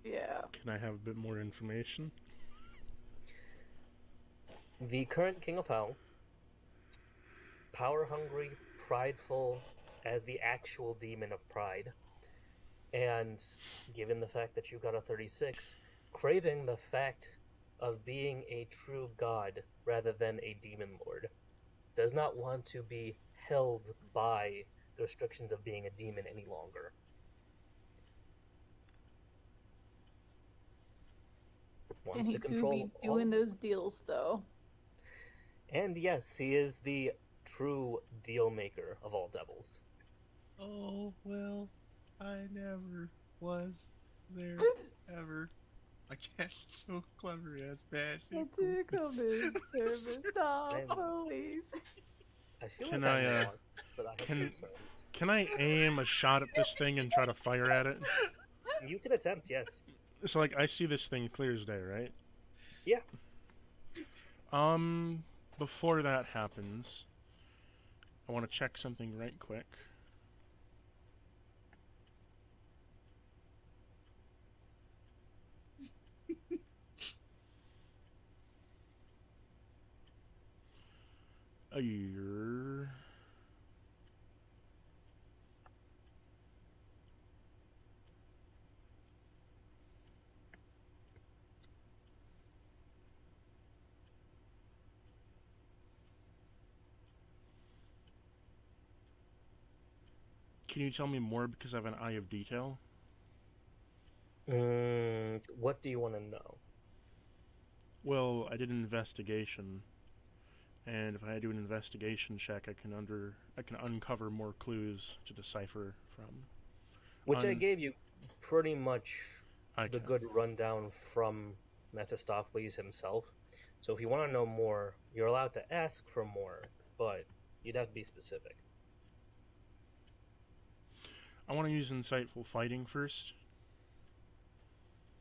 Yeah. Can I have a bit more information? The current King of Hell, power-hungry, prideful as the actual demon of pride, and given the fact that you got a 36, craving the fact of being a true god rather than a demon lord, does not want to be held by the restrictions of being a demon any longer. And Wants he to do control be all doing those deals, though. And yes, he is the true deal maker of all devils. Oh well, I never was there ever. I can't so clever as bad. Stop, Same. police. I feel Can like I, I'm wrong, but I have can- concerns. Can I aim a shot at this thing and try to fire at it? You can attempt, yes. So, like, I see this thing clear as day, right? Yeah. before that happens, I want to check something right quick. A year. Can you tell me more because I have an eye of detail? What do you want to know? Well, I did an investigation, and if I do an investigation check, I can uncover more clues to decipher from. Which I gave you pretty much the Okay. good rundown from Mephistopheles himself. So if you want to know more, you're allowed to ask for more, but you'd have to be specific. I want to use insightful fighting first,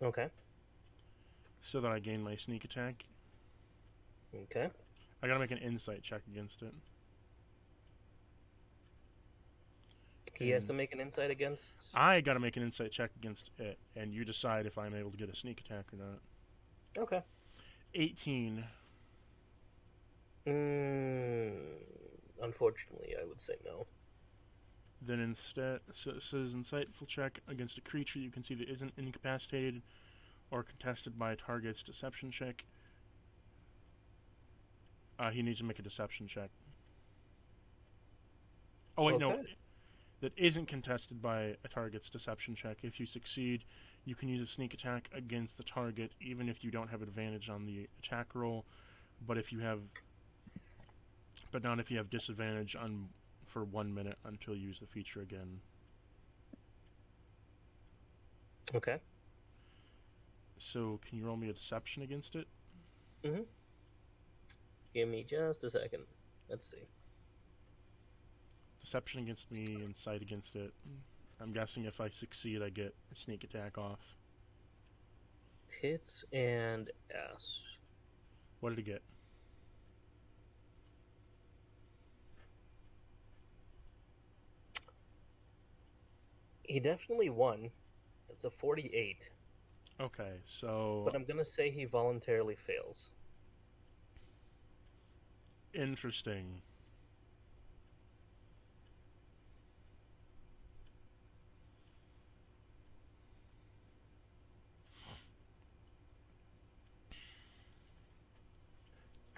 Okay. so that I gain my sneak attack. Okay. I gotta make an insight check against it. He has to make an insight against. I gotta make an insight check against it, and you decide if I'm able to get a sneak attack or not. Okay. 18. Unfortunately, I would say no. Then instead, so it says insightful check against a creature you can see that isn't incapacitated or contested by a target's deception check. He needs to make a deception check. Oh wait, no. Okay. That isn't contested by a target's deception check. If you succeed, you can use a sneak attack against the target, even if you don't have advantage on the attack roll. But not if you have disadvantage on for 1 minute until you use the feature again. Okay. So, can you roll me a deception against it? Give me just a second. Let's see. Deception against me, insight against it. I'm guessing if I succeed, I get a sneak attack off. Hit and S. What did it get? He definitely won. That's a 48. Okay, so But I'm gonna say he voluntarily fails. interesting.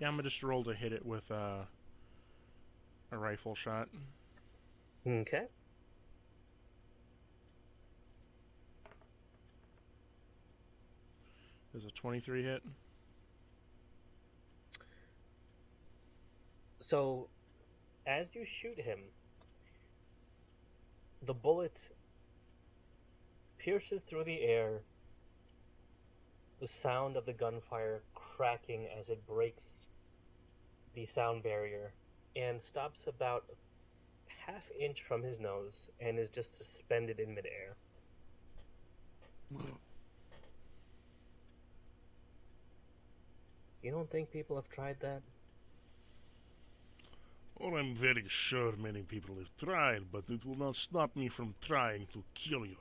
Yeah, I'm gonna just roll to hit it with a rifle shot. Okay. There's a 23 hit. So, as you shoot him, the bullet pierces through the air, the sound of the gunfire cracking as it breaks the sound barrier, and stops about half inch from his nose and is just suspended in midair. You don't think people have tried that? Well, I'm very sure many people have tried, but it will not stop me from trying to kill you.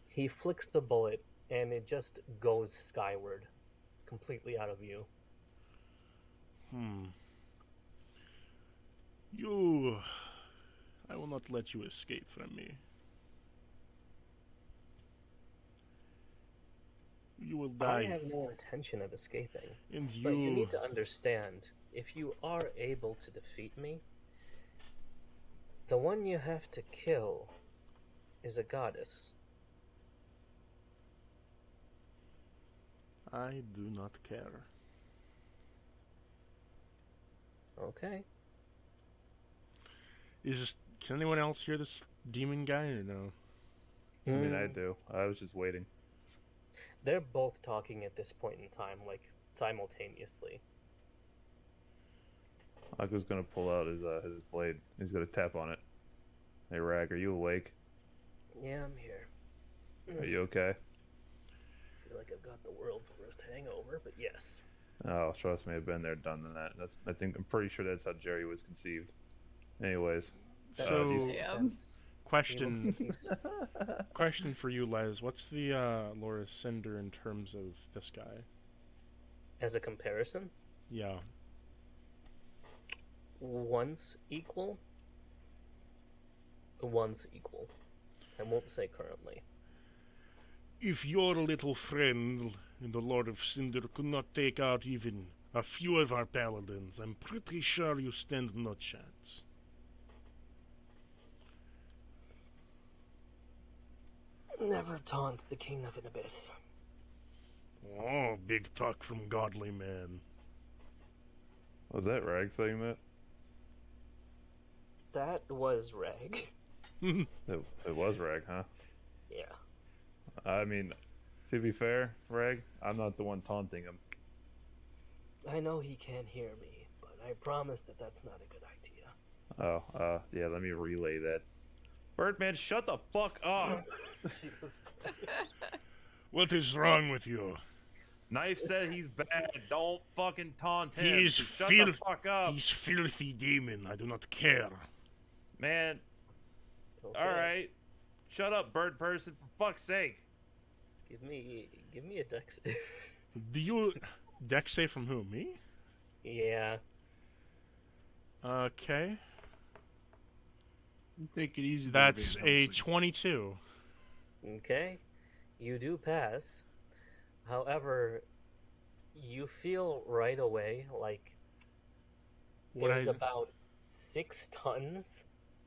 He flicks the bullet, and it just goes skyward, completely out of view. I will not let you escape from me. You will die. I have no intention of escaping. And But you need to understand, if you are able to defeat me, the one you have to kill is a goddess. I do not care. Okay. Can anyone else hear this demon guy or no? I mean, I do. I was just waiting. They're both talking at this point in time, like, simultaneously. Akko's gonna pull out his blade. He's gonna tap on it. Hey, Rag, are you awake? Yeah, I'm here. Are you okay? I feel like I've got the world's worst hangover, but yes. Oh, trust me, I've been there, done that. I'm pretty sure that's how Jerry was conceived. Anyways, That So- makes Yeah. sense. Question He looks- question for you, Les. What's the Laura Cinder in terms of this guy? As a comparison, Yeah. one's equal. One's equal. I won't say currently. If your little friend, the Lord of Cinder, could not take out even a few of our paladins, I'm pretty sure you stand no chance. Never taunt the King of an Abyss. Oh, big talk from godly man. was that Rag saying that? That was Reg. It was Rag, huh? Yeah. I mean, to be fair, Rag, I'm not the one taunting him. I know he can't hear me, but I promise that that's not a good idea. Oh, yeah, let me relay that. Birdman, shut the fuck up! What is wrong with you? Knife said he's bad. Don't fucking taunt him. He is Shut the fuck up, He's filthy demon. I do not care. man. Okay. All right, shut up, bird person. For fuck's sake. Give me a dex save. Do you dex save from who? Me? Yeah. Okay. Take it easy. there, That's Van a Helsing. 22. Okay. You do pass. However, you feel right away like What there's I- about 6 tons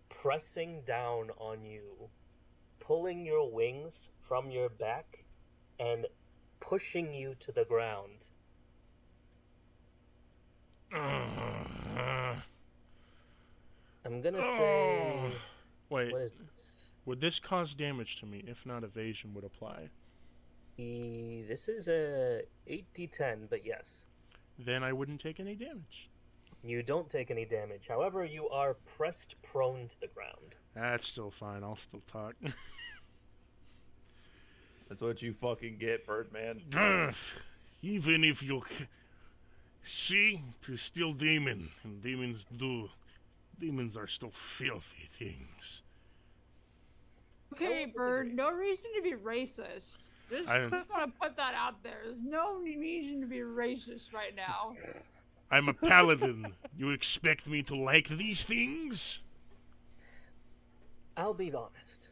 pressing down on you, pulling your wings from your back and pushing you to the ground. I'm gonna say, Wait, what is this? would this cause damage to me? If not, evasion would apply. This is a 8d10, but yes. Then I wouldn't take any damage. You don't take any damage. However, you are pressed prone to the ground. That's still fine. I'll still talk. That's what you fucking get, Birdman. Even if you see, it's still demon, and demons do. Demons are still filthy things. Okay, Don't Bird, disagree. no reason to be racist. Just I- want to put that out there. There's no reason to be racist right now. I'm a paladin. You expect me to like these things? I'll be honest.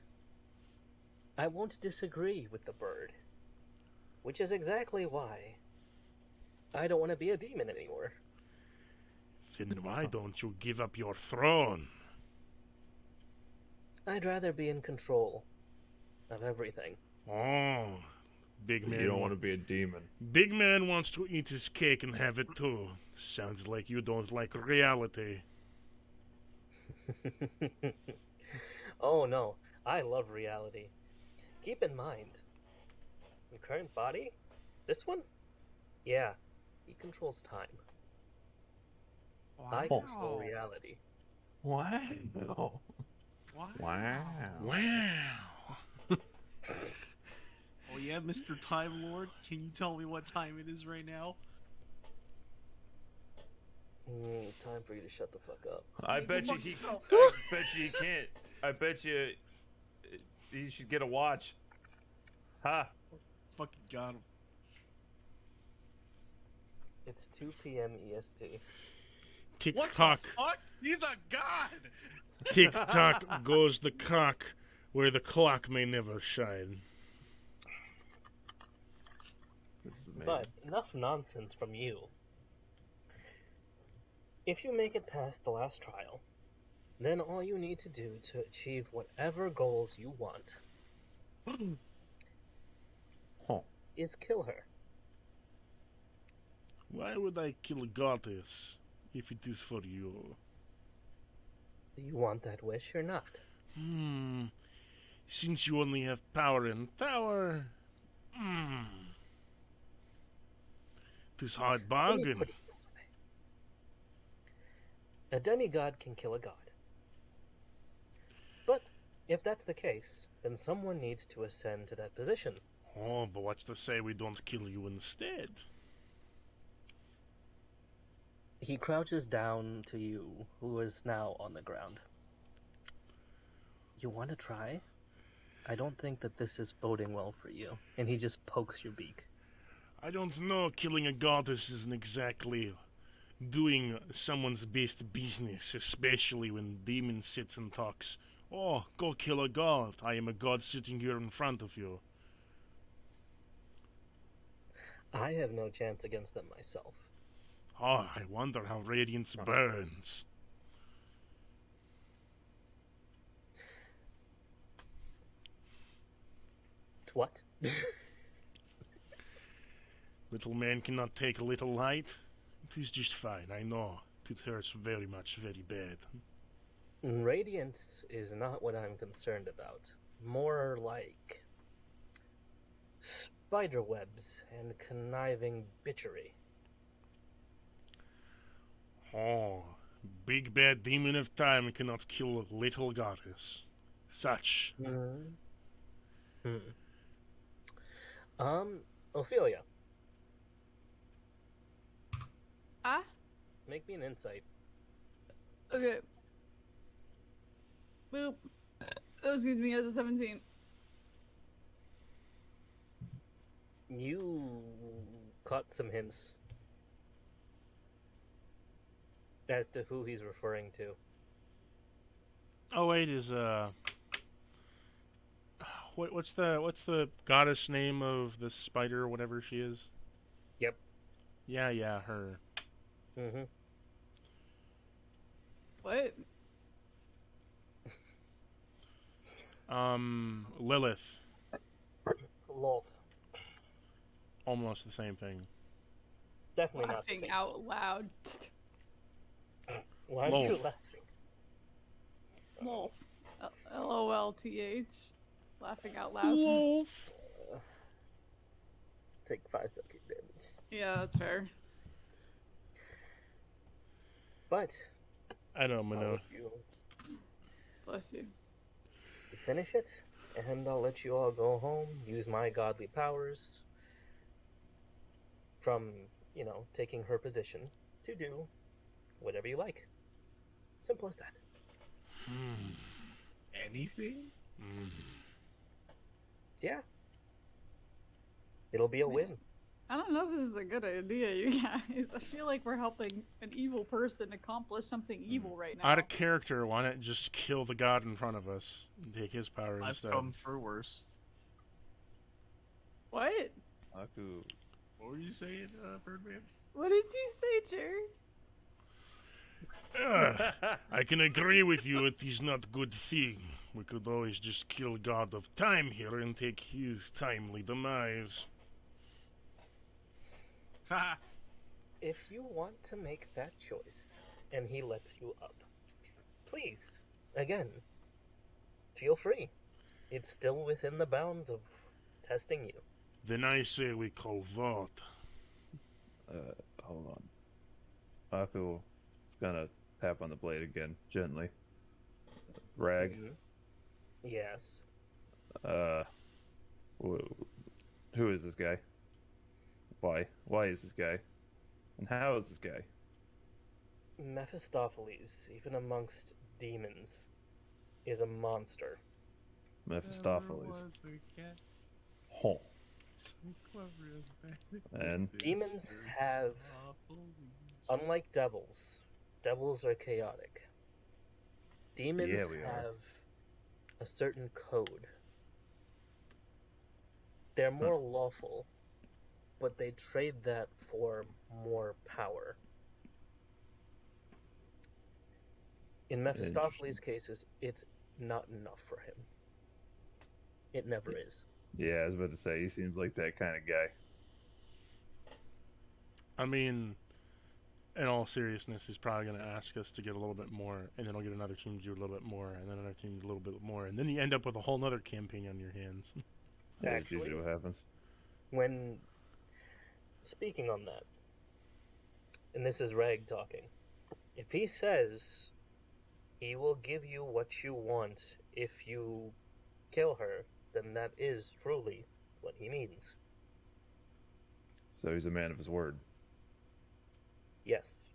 I won't disagree with the bird. Which is exactly why I don't want to be a demon anymore. Then why don't you give up your throne? I'd rather be in control of everything. Oh, big man. You don't want to be a demon. Big man wants to eat his cake and have it too. Sounds like you don't like reality. Oh no, I love reality. Keep in mind, the current body, this one, yeah, he controls time. I control reality. Wow. Wow. Wow. Wow. Oh yeah, Mr. Time Lord, can you tell me what time it is right now? Time for you to shut the fuck up. I bet you Fuck he. yourself. I bet you he can't. I bet you he should get a watch. Ha! Fucking got him. It's 2 p.m. EST. Tick What tock, the fuck? He's a god! tick tock goes the cock where the clock may never shine. This is amazing. But enough nonsense from you. If you make it past the last trial, then all you need to do to achieve whatever goals you want Huh. is kill her. Why would I kill a goddess if it is for you? Do you want that wish or not? Since you only have power and power, tis hard Let me bargain. put it this way. A demigod can kill a god. But if that's the case, then someone needs to ascend to that position. Oh, but what's to say we don't kill you instead? He crouches down to you, who is now on the ground. You want to try? I don't think that this is boding well for you. And he just pokes your beak. I don't know, killing a goddess isn't exactly doing someone's best business, especially when demon sits and talks. Oh, go kill a god. I am a god sitting here in front of you. I have no chance against them myself. Oh, I wonder how Radiance burns. What? Little man cannot take a little light. It is just fine, I know. It hurts very much, very bad. Radiance is not what I'm concerned about. More like spider webs and conniving bitchery. Oh, big bad demon of time cannot kill a little goddess. Such. Ophelia, Ah? make me an insight. Okay. Boop. Oh, excuse me, as a 17. You caught some hints as to who he's referring to. Oh wait, is what's the goddess name of the spider, whatever she is? Yep. Yeah, her. Mm-hmm. What? Lilith. Lolth. Almost the same thing. Definitely not the Laughing same. out loud. Why are you Lolth. laughing? Wolf. LOLTH. Laughing out loud. Wolf. Take 5 psychic damage. Yeah, that's fair. But I know, I'll Mano. let you Bless you. finish it, and I'll let you all go home, use my godly powers from, taking her position to do whatever you like. Simple as that. Anything? Yeah. It'll be a win. I don't know if this is a good idea, you guys. I feel like we're helping an evil person accomplish something evil right now. Out of character, why not just kill the god in front of us and take his power I've instead? come for worse. What? Aku. What were you saying, Birdman? What did you say, Jerry? I can agree with you, it is not good thing. We could always just kill God of Time here and take his timely demise. Ha! If you want to make that choice, and he lets you up, please, again, feel free. It's still within the bounds of testing you. Then I say we call vote. Hold on. Aku is gonna tap on the blade again, gently. Rag. Yes. Who is this guy? Why? Why is this guy? And how is this guy? Mephistopheles, even amongst demons, is a monster. Mephistopheles. So Huh. clever as back. And Demons have, unlike devils are chaotic. Demons Yeah, we are. have a certain code. They're more lawful, but they trade that for more power. In Mephistopheles' cases, it's not enough for him. It never is. yeah, I was about to say he seems like that kind of guy. I mean, in all seriousness, he's probably going to ask us to get a little bit more, and then he'll get another team to do a little bit more, and then another team to do a little bit more, and then you end up with a whole other campaign on your hands. That's Actually- usually what happens. When speaking on that, and this is Rag talking, if he says he will give you what you want if you kill her, then that is truly what he means. So he's a man of his word. Yes.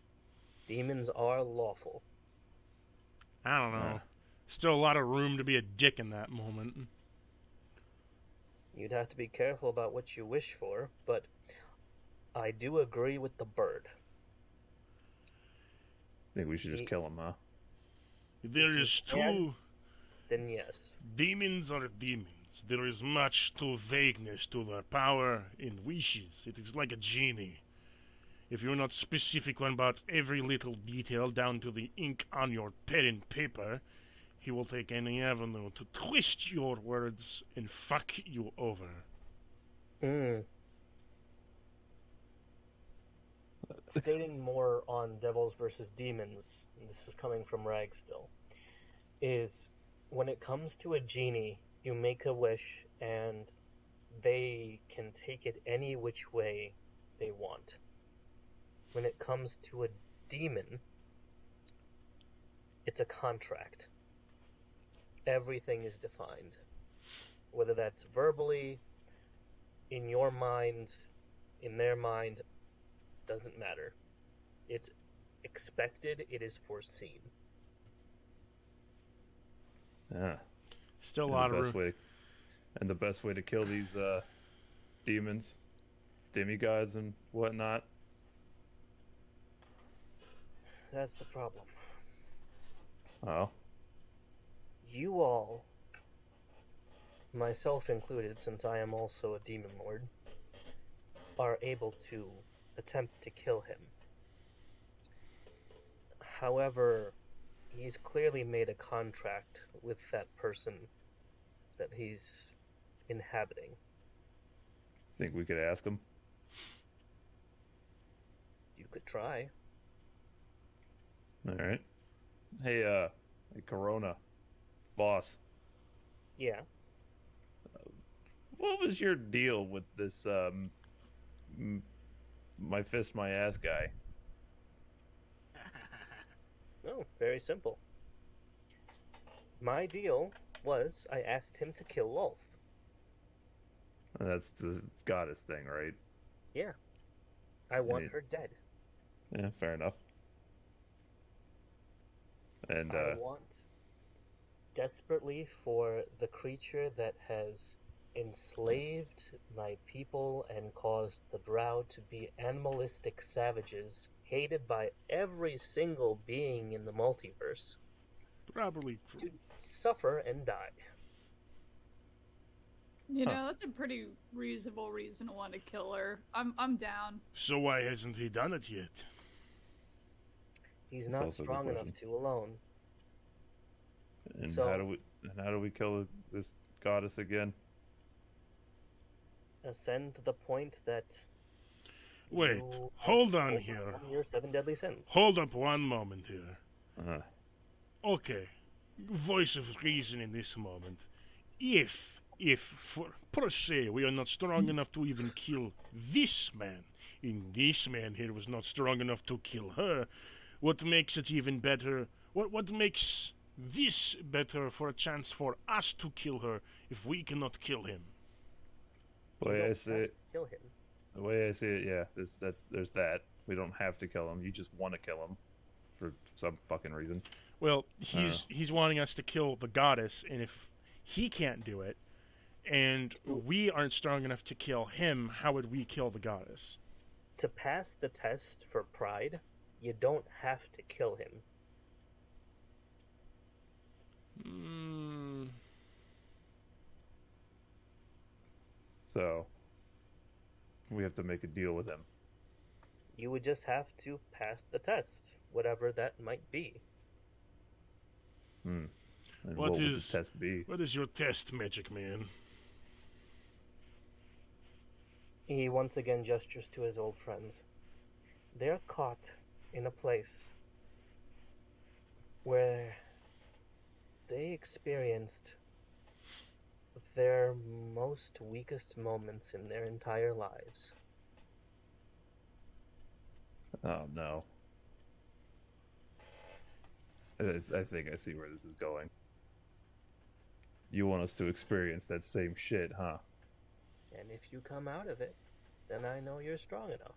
Demons are lawful. I don't know. Still a lot of room to be a dick in that moment. You'd have to be careful about what you wish for, but I do agree with the bird. I think we should just kill him, huh? There you is can- two Then yes. demons are demons. There is much to vagueness to their power and wishes. It is like a genie. If you're not specific about every little detail down to the ink on your pen and paper, he will take any avenue to twist your words and fuck you over. Stating more on Devils versus Demons, and this is coming from Rag still, is when it comes to a genie, you make a wish and they can take it any which way they want. When it comes to a demon, it's a contract. Everything is defined. Whether that's verbally, in your mind, in their mind, doesn't matter. It's expected, it is foreseen. Yeah. Still a And lot the of best room. way, and the best way to kill these demons, demigods, and whatnot. That's the problem. Oh, You all, myself included, since I am also a demon lord, are able to attempt to kill him. However, he's clearly made a contract with that person that he's inhabiting. think we could ask him. You could try. All right. Hey, Corona, boss. Yeah. What was your deal with this my fist, my ass guy? Oh, very simple. My deal was I asked him to kill Lolth. That's the goddess thing, right? Yeah. I want Right. her dead. Yeah, fair enough. And I want desperately for the creature that has enslaved my people and caused the Drow to be animalistic savages, hated by every single being in the multiverse, Probably true. to suffer and die. You Huh. know, that's a pretty reasonable reason to want to kill her. I'm down. So why hasn't he done it yet? He's That's not also a good strong enough question. to alone. and so- how do we kill this goddess again? Ascend to the point that Wait, you hold on overcome here. your 7 deadly sins. Hold up one moment here. Uh, Okay, voice of reason in this moment. If, for per se, we are not strong enough to even kill this man, and this man here was not strong enough to kill her, what makes it even better? What makes this better for a chance for us to kill her if we cannot kill him? the You way don't I have see to it, kill him. the way I see it, yeah, there's that. We don't have to kill him. You just want to kill him for some fucking reason. Well, he's wanting us to kill the goddess, and if he can't do it, and we aren't strong enough to kill him, how would we kill the goddess? To pass the test for pride, you don't have to kill him. Mm, So we have to make a deal with him. You would just have to pass the test, whatever that might be. And What what would is- the test be? what is your test, Magic Man? He once again gestures to his old friends. They're caught in a place where they experienced their most weakest moments in their entire lives. Oh no. I think I see where this is going. You want us to experience that same shit, huh? And if you come out of it, then I know you're strong enough.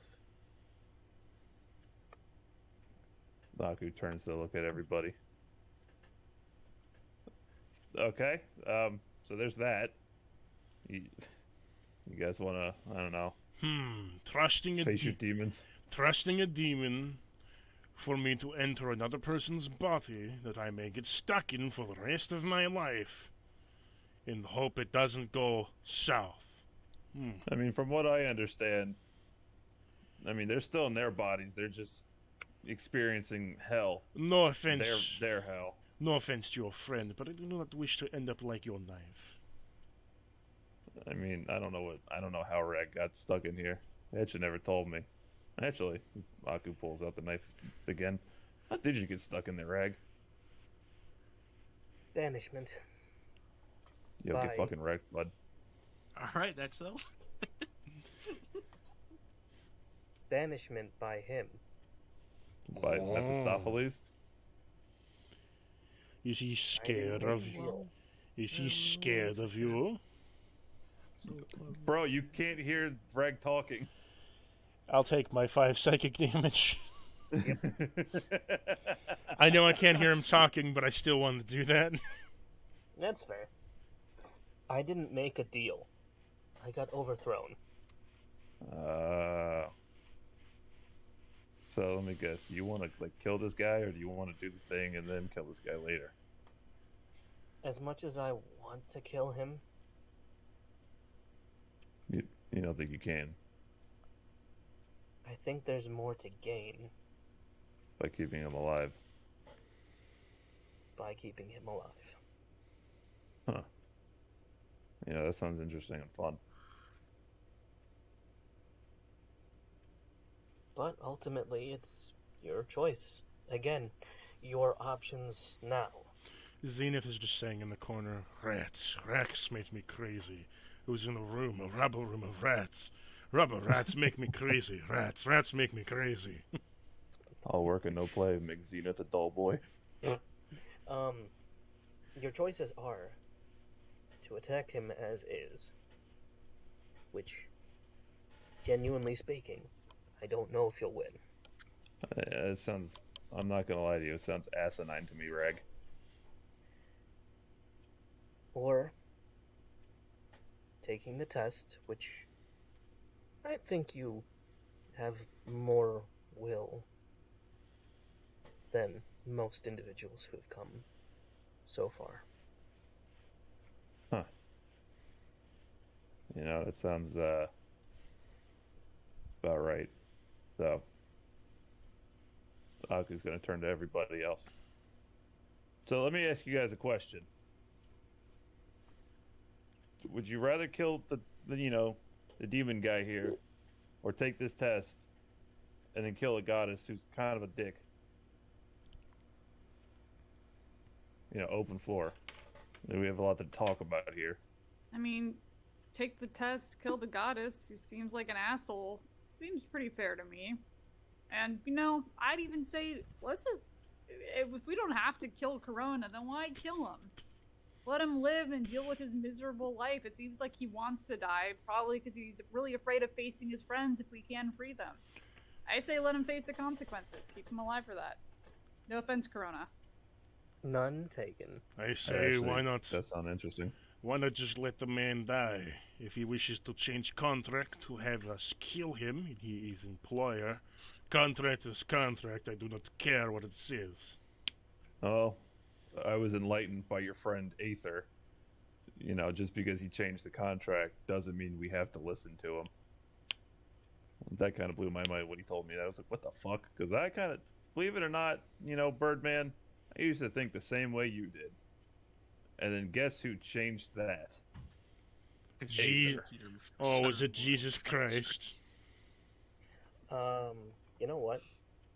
Aku turns to look at everybody. Okay, so there's that. You guys want to, I don't know, Trusting face your demons? trusting a demon for me to enter another person's body that I may get stuck in for the rest of my life in the hope it doesn't go south. I mean, from what I understand, I mean, they're still in their bodies. They're just experiencing hell. No offense. Their hell. No offense to your friend, but I do not wish to end up like your knife. I mean, I don't know how Rag got stuck in here. Etcha never told me. Actually, Aku pulls out the knife again. How did you get stuck in there, Rag? Banishment. You'll Bye. get fucking wrecked, bud. Alright, that's so. Banishment by him. By Oh. Mephistopheles? Is he I didn't scared of make you? deal. Is he scared of you? So clever. Bro, you can't hear Rag talking. I'll take my 5 psychic damage. I know I can't hear him talking, but I still want to do that. That's fair. I didn't make a deal. I got overthrown. So let me guess. Do you want to like kill this guy, or do you want to do the thing and then kill this guy later? As much as I want to kill him, You don't think you can I think there's more to gain by keeping him alive? by keeping him alive. Yeah, that sounds interesting and fun. But ultimately, it's your choice. Again, your options now. Zenith is just saying in the corner, rats. Rats make me crazy. Who's in the room? A rubble room of rats. Rubber rats make me crazy. Rats make me crazy. All work and no play makes Zenith a dull boy. Your choices are to attack him as is, which, genuinely speaking, I don't know if you'll win. It sounds. I'm not gonna lie to you. It sounds asinine to me, Rag. Or taking the test, which I think you have more will than most individuals who have come so far. You know, that sounds about right. So, Aku's gonna turn to everybody else. So let me ask you guys a question. Would you rather kill the demon guy here, or take this test and then kill a goddess who's kind of a dick? Open floor. We have a lot to talk about here. I mean, take the test, kill the goddess. He seems like an asshole. Seems pretty fair to me. And, I'd even say, let's just... If we don't have to kill Corona, then why kill him? Let him live and deal with his miserable life. It seems like he wants to die, probably because he's really afraid of facing his friends if we can free them. I say let him face the consequences. Keep him alive for that. No offense, Corona. None taken. I say, why not? That sounds interesting. Why not just let the man die? If he wishes to change contract to have us kill him, he is employer. Contract is contract. I do not care what it says. Oh, I was enlightened by your friend Aether. Just because he changed the contract doesn't mean we have to listen to him. That kind of blew my mind when he told me that. I was like, what the fuck? Because I kind of, believe it or not, Birdman, I used to think the same way you did. And then guess who changed that? Oh, was it Jesus Christ? You know what?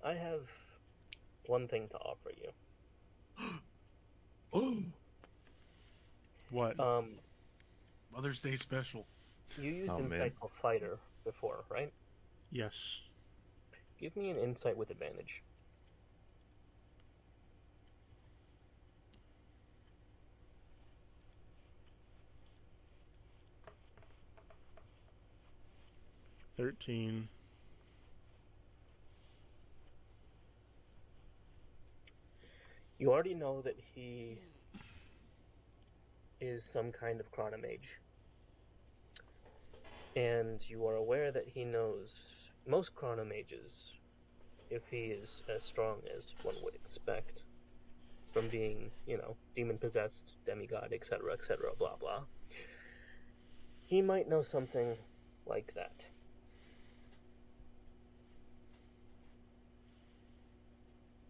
I have one thing to offer you. What? Mother's Day special. You used Oh, man. Insightful Fighter before, right? Yes. Give me an insight with advantage. $13. You already know that he is some kind of chronomage. And you are aware that he knows most chronomages, if he is as strong as one would expect, from being, demon-possessed, demigod, etc., blah blah. He might know something like that.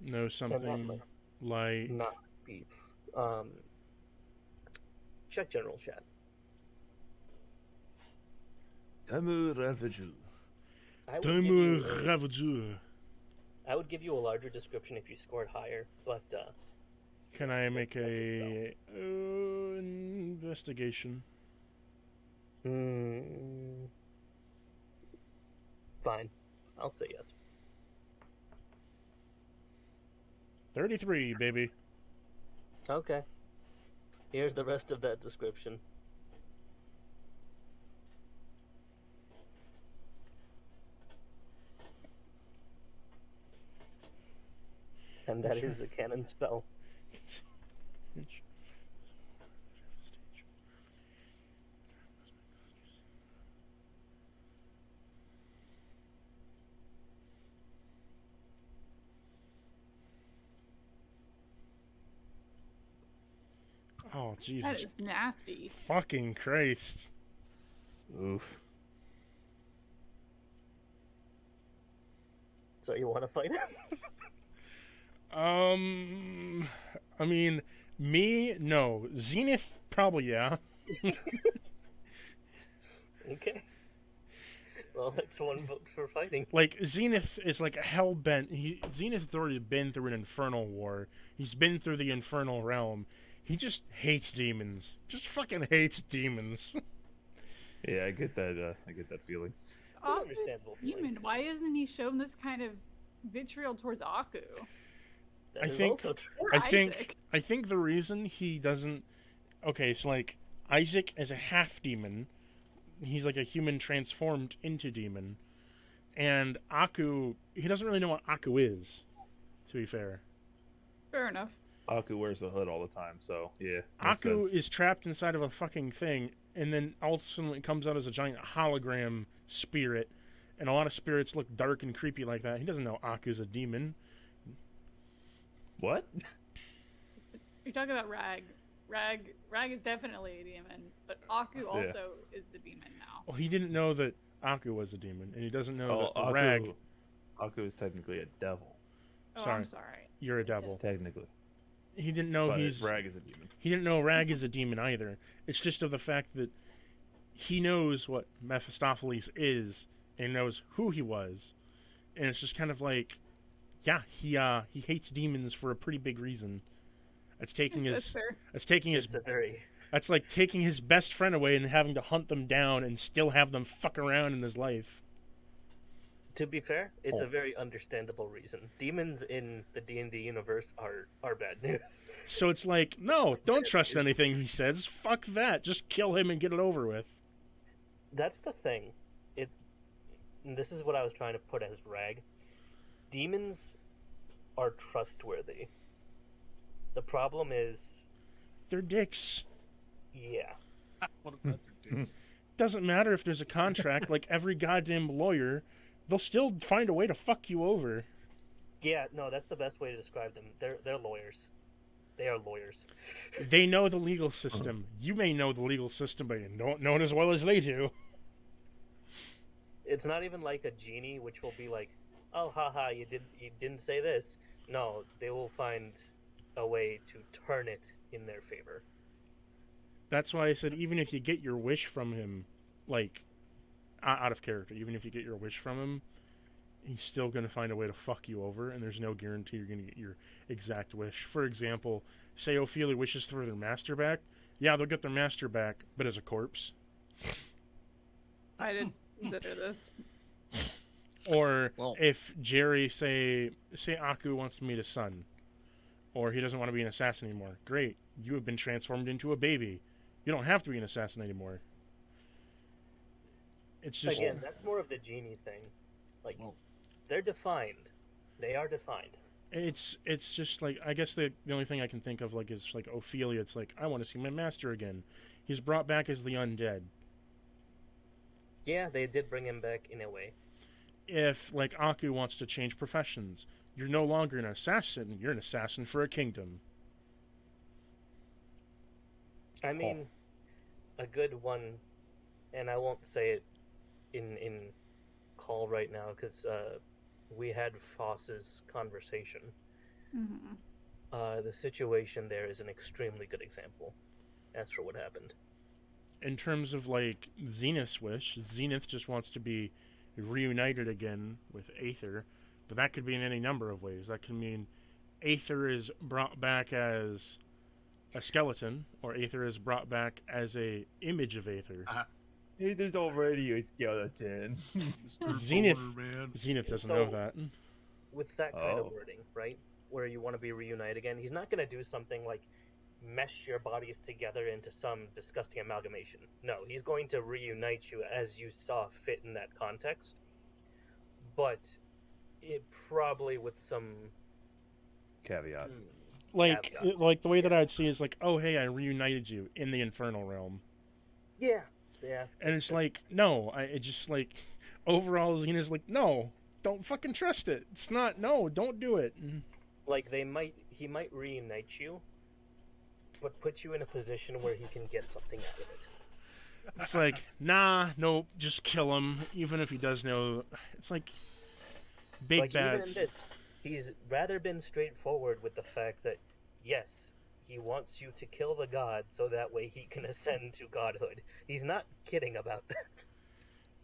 Know something like... Not beef. Check general chat. Tamu Ravaju. I would give you a larger description if you scored higher, but can I make a investigation? Fine. I'll say yes. 33, baby. Okay. Here's the rest of that description. And that is a canon spell. Oh, Jesus. That is nasty. Fucking Christ. Oof. So you want to fight him? I mean, me, no. Zenith, probably, yeah. Okay. Well, that's one vote for fighting. Like, Zenith is like a hell-bent... Zenith's already been through an infernal war. He's been through the infernal realm. He just hates demons. Just fucking hates demons. Yeah, I get that. I get that feeling. It's an understandable feeling. Human, why isn't he shown this kind of vitriol towards Aku? That I is think- also true. Or Isaac. I think the reason he doesn't... Okay, so like, Isaac is a half-demon. He's like a human transformed into demon. And Aku, he doesn't really know what Aku is, to be fair. Fair enough. Aku wears the hood all the time, so yeah. Makes Aku sense. is trapped inside of a fucking thing, and then ultimately comes out as a giant hologram spirit. And a lot of spirits look dark and creepy like that. He doesn't know Aku's a demon. What? You're talking about Rag. Rag is definitely a demon, but Aku also is a demon now. Well, he didn't know that Aku was a demon, and he doesn't know Oh, that Rag, Aku is technically a devil. Oh, Sorry. I'm sorry. you're a devil. Technically. He didn't know But he's... Rag is a demon. He didn't know Rag is a demon either. It's just of the fact that he knows what Mephistopheles is and knows who he was, and it's just kind of like, yeah, he hates demons for a pretty big reason. It's taking That's his fair. It's a very... that's like taking his best friend away and having to hunt them down and still have them fuck around in his life. To be fair, it's Oh. a very understandable reason. Demons in the D&D universe are bad news. So it's like, no, don't trust anything he says. Fuck that. Just kill him and get it over with. That's the thing. This is what I was trying to put as Rag. Demons are trustworthy. The problem is, They're dicks. yeah. What about their dicks? Doesn't matter if there's a contract. Like every goddamn lawyer, they'll still find a way to fuck you over. Yeah, no, that's the best way to describe them. They're lawyers. They are lawyers. They know the legal system. You may know the legal system, but you don't know it as well as they do. It's not even like a genie, which will be like, "Oh, haha, you didn't say this." No, they will find a way to turn it in their favor. That's why I said even if you get your wish from him, like, out of character, even if you get your wish from him, he's still going to find a way to fuck you over, and there's no guarantee you're going to get your exact wish. For example, say Ophelia wishes for their master back. Yeah, they'll get their master back, but as a corpse. I didn't consider this. Or Well- if Jerry, say Aku wants to meet his son, or he doesn't want to be an assassin anymore. Great, you have been transformed into a baby. You don't have to be an assassin anymore. It's just Again, that's more of the genie thing. Like, Well, they're defined. They are defined. It's just like, I guess the only thing I can think of like is like Ophelia. It's like, I want to see my master again. He's brought back as the undead. Yeah, they did bring him back in a way. If like Aku wants to change professions, you're no longer an assassin. You're an assassin for a kingdom. I mean, a good one, and I won't say it in call right now because we had Foss's conversation. Mm-hmm. The situation there is an extremely good example as for what happened. In terms of like Zenith's wish, Zenith just wants to be reunited again with Aether, but that could be in any number of ways. That could mean Aether is brought back as a skeleton, or Aether is brought back as a image of Aether. Hey, there's already a skeleton. Zenith, man. Zenith doesn't So- know that. With that kind of Oh. wording, right? Where you want to be reunited again, he's not going to do something like mesh your bodies together into some disgusting amalgamation. No, he's going to reunite you as you saw fit in that context. But it probably with some Caveat. Like, caveats. like the way that I'd see is like, oh hey, I reunited you in the infernal realm, Yeah. and it's like, no, it just like, overall Zenith's like, no, don't fucking trust it. It's not, no, don't do it. like he might reunite you, but put you in a position where he can get something out of it. It's like, nah, nope, just kill him, even if he does know. It's like, big Like even bad. in this, he's rather been straightforward with the fact that yes, he wants you to kill the god so that way he can ascend to godhood. He's not kidding about that.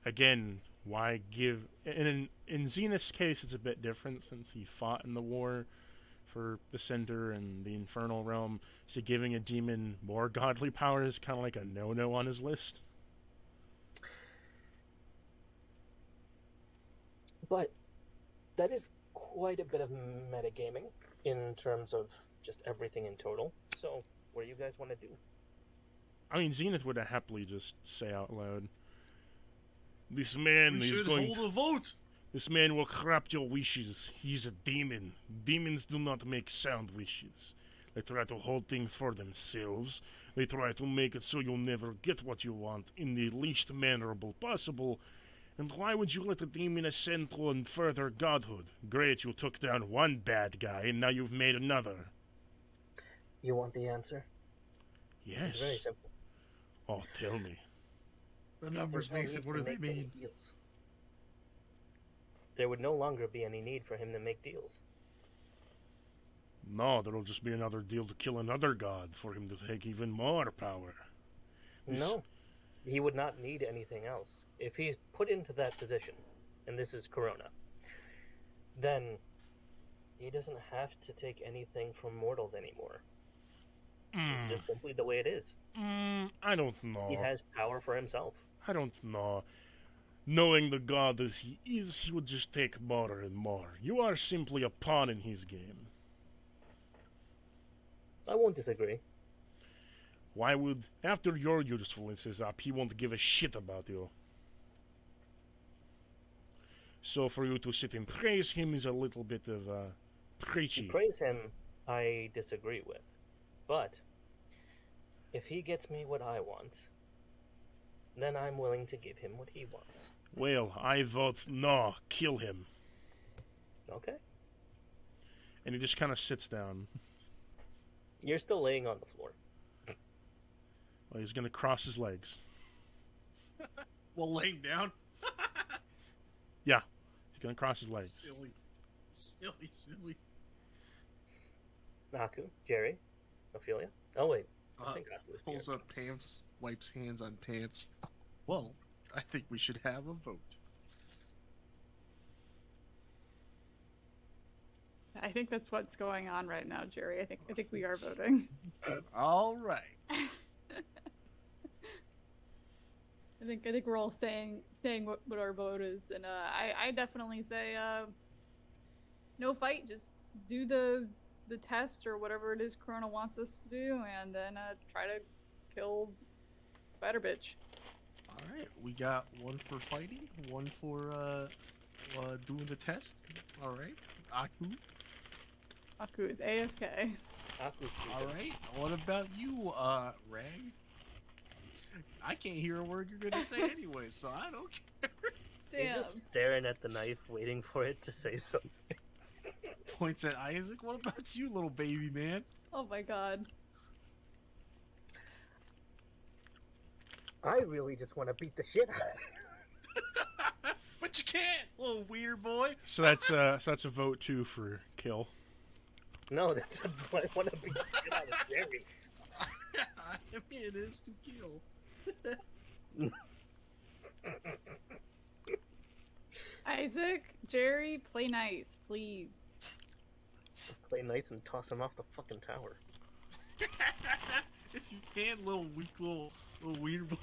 Again, why give? And in Zenith's case, it's a bit different since he fought in the war for the Cinder and the Infernal Realm. So giving a demon more godly power is kind of like a no-no on his list. But that is quite a bit of metagaming in terms of just everything in total. So, what do you guys want to do? I mean, Zenith would happily just say out loud, "This man We is should going. hold a vote. This man will corrupt your wishes. He's a demon. Demons do not make sound wishes. They try to hold things for themselves. They try to make it so you'll never get what you want in the least mannerable possible. And why would you let a demon ascend to a further godhood? Great, you took down one bad guy, and now you've made another." You want the answer? Yes. It's very simple. Oh, tell me. The numbers, There's no Mason. need What to do they make any mean? deals. There would no longer be any need for him to make deals. No, there'll just be another deal to kill another god for him to take even more power. This- No. He would not need anything else. If he's put into that position, and this is Corona, then he doesn't have to take anything from mortals anymore. It's just simply the way it is. I don't know. He has power for himself. I don't know. Knowing the god as he is, he would just take more and more. You are simply a pawn in his game. I won't disagree. Why would, after your usefulness is up, he won't give a shit about you? So for you to sit and praise him is a little bit of, To preachy. praise him, I disagree with. But if he gets me what I want, then I'm willing to give him what he wants. Well, I vote no, kill him. Okay? And he just kind of sits down. You're still laying on the floor. Well, he's gonna cross his legs. Well, laying down. He's gonna cross his legs. Silly. Naku, Jerry, Ophelia. Oh wait, I Uh, think Naku was pulls here. up pants, wipes hands on pants. Well, I think we should have a vote. I think that's what's going on right now, Jerry. I think we are voting. All right. I think we're all saying what our vote is, and I definitely say no fight. Just do the test or whatever it is Corona wants us to do, and then try to kill Spider Bitch. All right. We got one for fighting, one for doing the test. All right. Aku. Aku is AFK. Aku's All right. What about you, Rag? I can't hear a word you're gonna say anyway, so I don't care. He's Damn. just staring at the knife, waiting for it to say something. Points at Isaac. What about you, little baby man? Oh my god. I really just want to beat the shit out of you. But you can't, little weird boy. So that's a vote too for kill. No, that's I want to beat the shit out of Jerry. I mean, it is to kill. Isaac, Jerry, play nice, please. Play nice and toss him off the fucking tower. If you can, little weak little weird boy.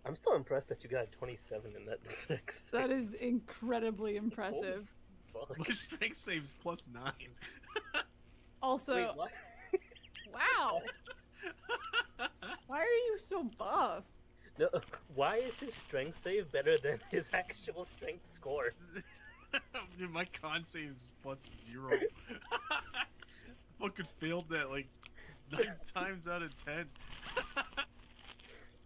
I'm still impressed that you got 27 in that 6. That is incredibly impressive. Fuck. My strength saves +9. Also, Wait, what? wow. Why are you so buff? No, why is his strength save better than his actual strength score? Dude, my con save is +0. Fucking failed that like 9 times out of 10.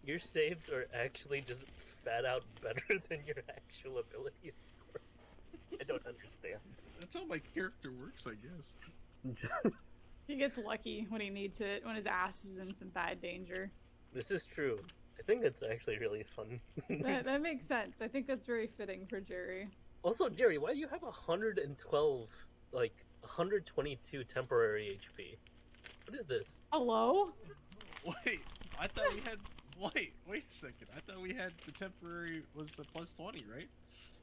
Your saves are actually just fat out better than your actual ability score. I don't understand. That's how my character works, I guess. He gets lucky when he needs it, when his ass is in some bad danger. This is true. I think that's actually really fun. That makes sense. I think that's very fitting for Jerry. Also, Jerry, why do you have 112, like 122 temporary HP? What is this? Hello? Wait, I thought we had. Wait a second. I thought we had the temporary was the +20, right?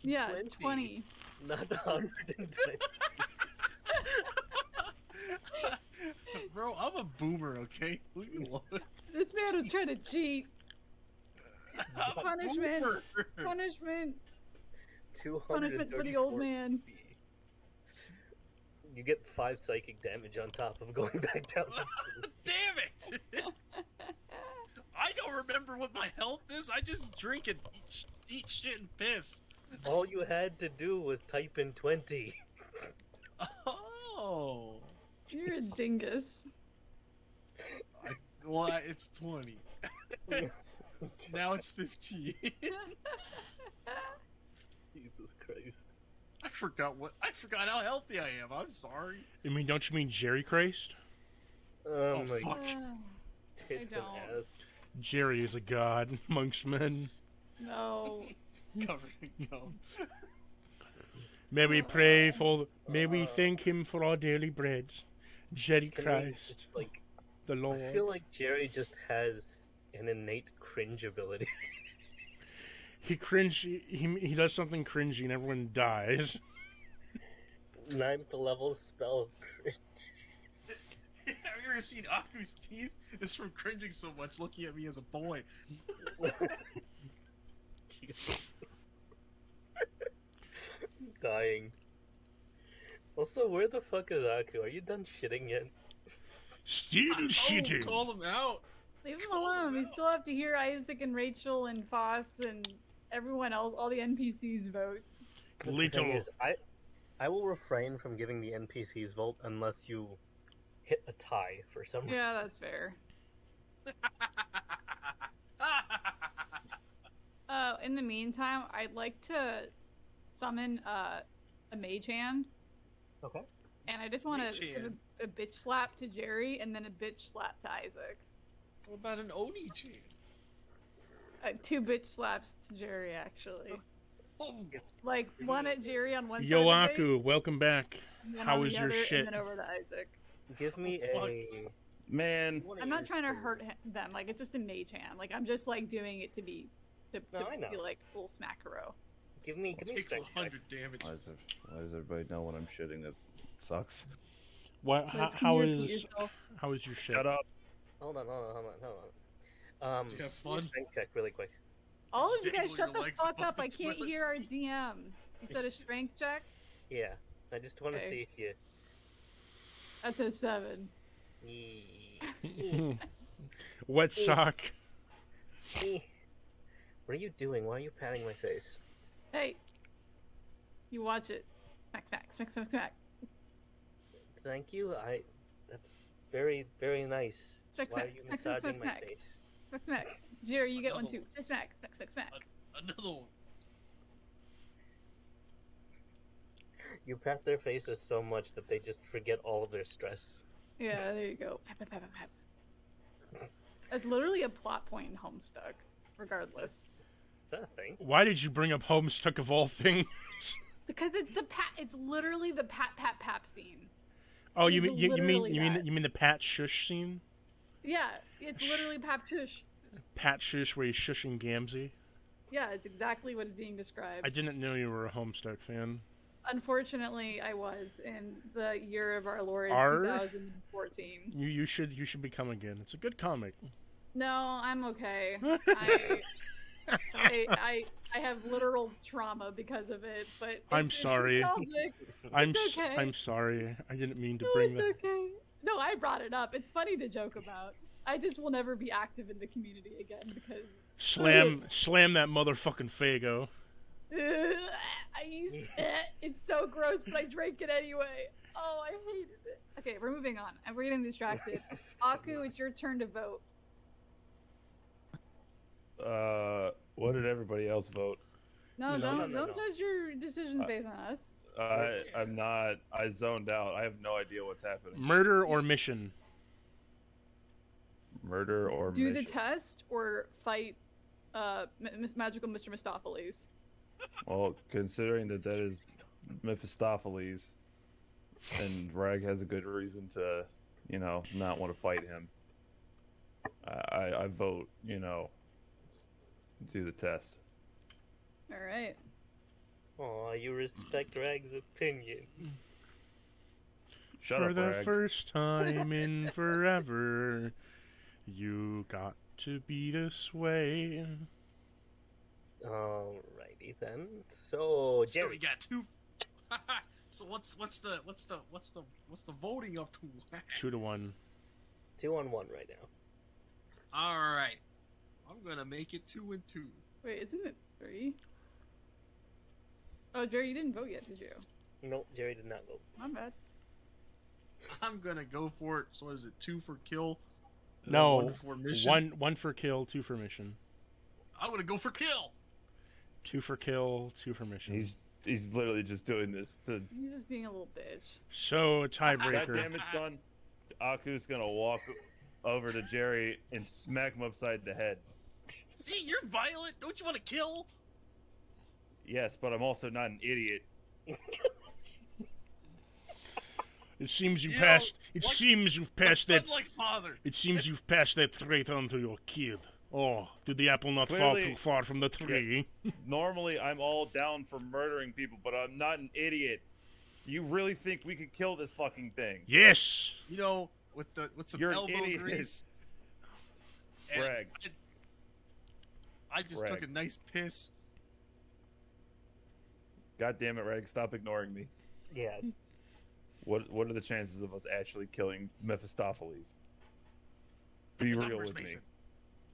Yeah, 20. 20. Not 120. Bro, I'm a boomer, okay? Leave me alone. This man was trying to cheat. I'm a Punishment. boomer. Punishment. 234 Punishment for the old man. HP. You get 5 psychic damage on top of going back down. Damn it! I don't remember what my health is. I just drink and eat shit and piss. All you had to do was type in 20. Oh. You're a dingus. Well, it's 20. Now it's 15. Jesus Christ. I forgot how healthy I am. I'm sorry. Don't you mean Jerry Christ? Oh, Oh, my fuck. god. Tits and don't. ass. Jerry is a god amongst men. No. Covered in gum. May we pray for, may we thank him for our daily bread. Jerry Can we Christ, just, like, the Lord. I feel like Jerry just has an innate cringe ability. He he does something cringy and everyone dies. 9th level spell cringe. Have you ever seen Aku's teeth? It's from cringing so much looking at me as a boy. Dying. Also, where the fuck is Aku? Are you done shitting yet? Still shitting. Call him out. Leave him alone. We still have to hear Isaac and Rachel and Foss and everyone else, all the NPCs' votes. The thing Little. is, I will refrain from giving the NPCs vote unless you hit a tie for some reason. Yeah, that's fair. In the meantime, I'd like to summon a mage hand, Okay. and I just want Mage to give hand? a bitch slap to Jerry and then a bitch slap to Isaac. What about an Oni chain? 2 bitch slaps to Jerry, actually. Oh, Like, one at Jerry on one side Yo, of the face, Aku, welcome back. and then how on was the your other, shit? and then over to Isaac. Give me Oh, fuck. a. Man, I'm not trying to hurt them. Like, it's just a mage hand. Like, I'm just like doing it to be No, I know. be like a little smackero. Give me takes strength check. 100 damage. why does everybody know when I'm shitting? That sucks. What? Liz, can How you repeat is yourself? your shit? Shut up. Hold on. Did you have give me a fun? strength check really quick. All of you guys, Dangling shut your the legs fuck above up! the I can't toilet hear our seat. DM. You said a strength check. Yeah. I just want to Okay. see if you. That's a 7. Wet sock. What are you doing? Why are you patting my face? Hey, you watch it. Smack, smack, smack, smack, smack. Thank you. That's very, very nice. Smack, Why are smack, you smack, smack, massaging my smack. face? Smack, smack. Jerry, you get one Another too. one. Smack, smack, smack, smack. Another one. You pat their faces so much that they just forget all of their stress. Yeah, there you go. Pap, pap, pap, pap, pap. That's literally a plot point in Homestuck, regardless. Is that a thing? Why did you bring up Homestuck of all things? Because it's literally the pat pap scene. Oh, It's you mean literally that. you mean the Pat Shush scene? Yeah, it's literally pap shush. Pat Shush where he's shushing Gamzee? Yeah, it's exactly what is being described. I didn't know you were a Homestuck fan. Unfortunately, I was in the year of our Lord Are? 2014. You should become again. It's a good comic. No, I'm okay. I have literal trauma because of it, but I'm sorry. It's nostalgic. I'm It's okay. I'm sorry. I didn't mean to No, bring it's that. okay. No, I brought it up. It's funny to joke about. I just will never be active in the community again because Slam that motherfucking Fago. I used it's so gross, but I drank it anyway. Oh, I hated it. Okay, we're moving on. And we're getting distracted. Aku, it's your turn to vote. What did everybody else vote? No, No, don't no. judge your decision based on us. I'm not. I zoned out. I have no idea what's happening. Murder or mission? Murder or Do the mission? test or fight magical Mr. Mistopheles. Well, considering that is Mephistopheles, and Rag has a good reason to, not want to fight him, I vote, do the test. All right. Aw, you respect Rag's opinion. Shut For up, the Rag. first time in forever, you got to be this way. Alrighty then. So, So we Jerry, got two. So what's the voting up to? 2-1. 2-on-1 right now. All right, I'm gonna make it 2-2. Wait, isn't it 3? Oh, Jerry, you didn't vote yet, did you? Nope, Jerry did not vote. My bad. I'm gonna go for it. So is it 2 for kill? and No, 1 for mission. one for kill, 2 for mission. I'm gonna go for kill. 2 for kill, 2 for mission. He's literally just doing this to. He's just being a little bitch. So God tiebreaker. damn it, son! Aku's gonna walk over to Jerry and smack him upside the head. See, you're violent. Don't you want to kill? Yes, but I'm also not an idiot. It seems you You passed. know, It what- seems you've My passed that. son like father. It seems you've passed that trait on to your kid. Oh, did the apple not fall Clearly- too far from the tree? Normally, I'm all down for murdering people, but I'm not an idiot. Do you really think we could kill this fucking thing? Yes. You know, with some You're an elbow idiot. grease. And Greg. I just Greg. took a nice piss. God damn it, Reg! Stop ignoring me. Yeah, What are the chances of us actually killing Mephistopheles? Be The real numbers, with me. Mason.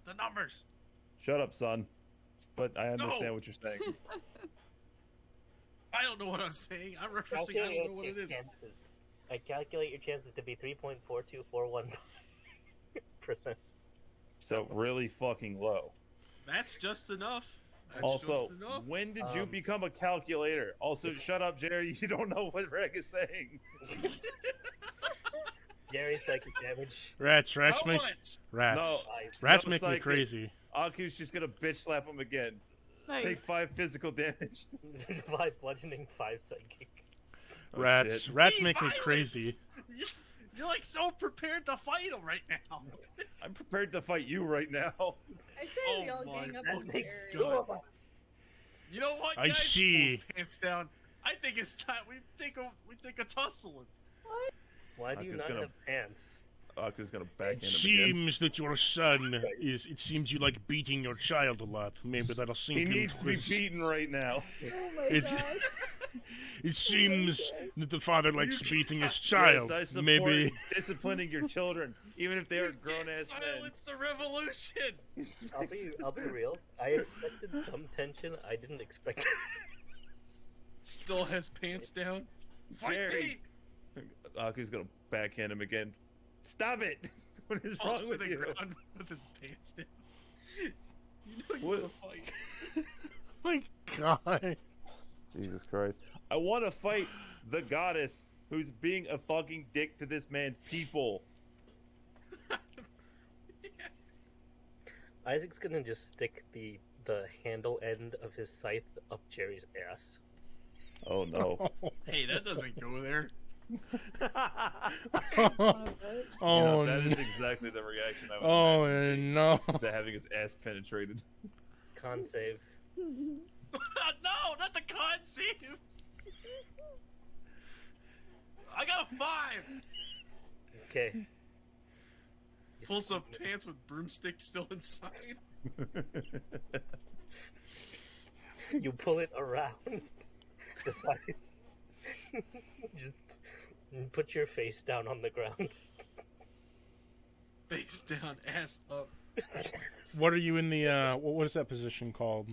The numbers. Shut up, son. But I understand No. what you're saying. I don't know what I'm saying. I'm referencing. I don't know what it is. chances. I calculate your chances to be 3.4241%. So really fucking low. That's just enough. That's Also, just enough. when did you Um, become a calculator? Also, shut up, Jerry. You don't know what Reg is saying. Jerry, psychic damage. Rats How make much? rats. No, Rats no make me psychic. crazy. Aku's just gonna bitch slap him again. Nice. Take 5 physical damage. 5 bludgeoning, 5 psychic. Oh, Rats. shit. Rats Be make me violent. crazy. You're like so prepared to fight him right now. I'm prepared to fight you right now. I say Oh we all my gang up God. on That makes Jerry. two of us. You know what, I guys? see. Pull his pants down. I think it's time we take a tussle. Why do you I'm not just gonna- have pants? Aku's gonna It backhand him again. seems that your son is. It seems you like beating your child a lot. Maybe that'll sink He into needs to be his- beaten right now. Oh my It- god. It seems that the father likes You- beating his child. Yes, I support Maybe. disciplining your children, even if they are You grown can't ass men. silence the revolution. I'll be real. I expected some tension. I didn't expect. Still has pants down. Fight Jerry. me! Aku's gonna backhand him again. Stop it! What is Falls wrong to with the you? ground with his pants down. You know you What? wanna fight. My God. Jesus Christ. I want to fight the goddess who's being a fucking dick to this man's people. Isaac's gonna just stick the handle end of his scythe up Jerry's ass. Oh no. Hey, that doesn't go there. Oh, that no. is exactly the reaction I would Oh, imagine no. to having his ass penetrated. Con save. No, not the con save. I got a 5. Okay. Pulls up pants with broomstick still inside. You pull it around the side. Just put your face down on the ground. Face down, ass up. What are you in the, what is that position called?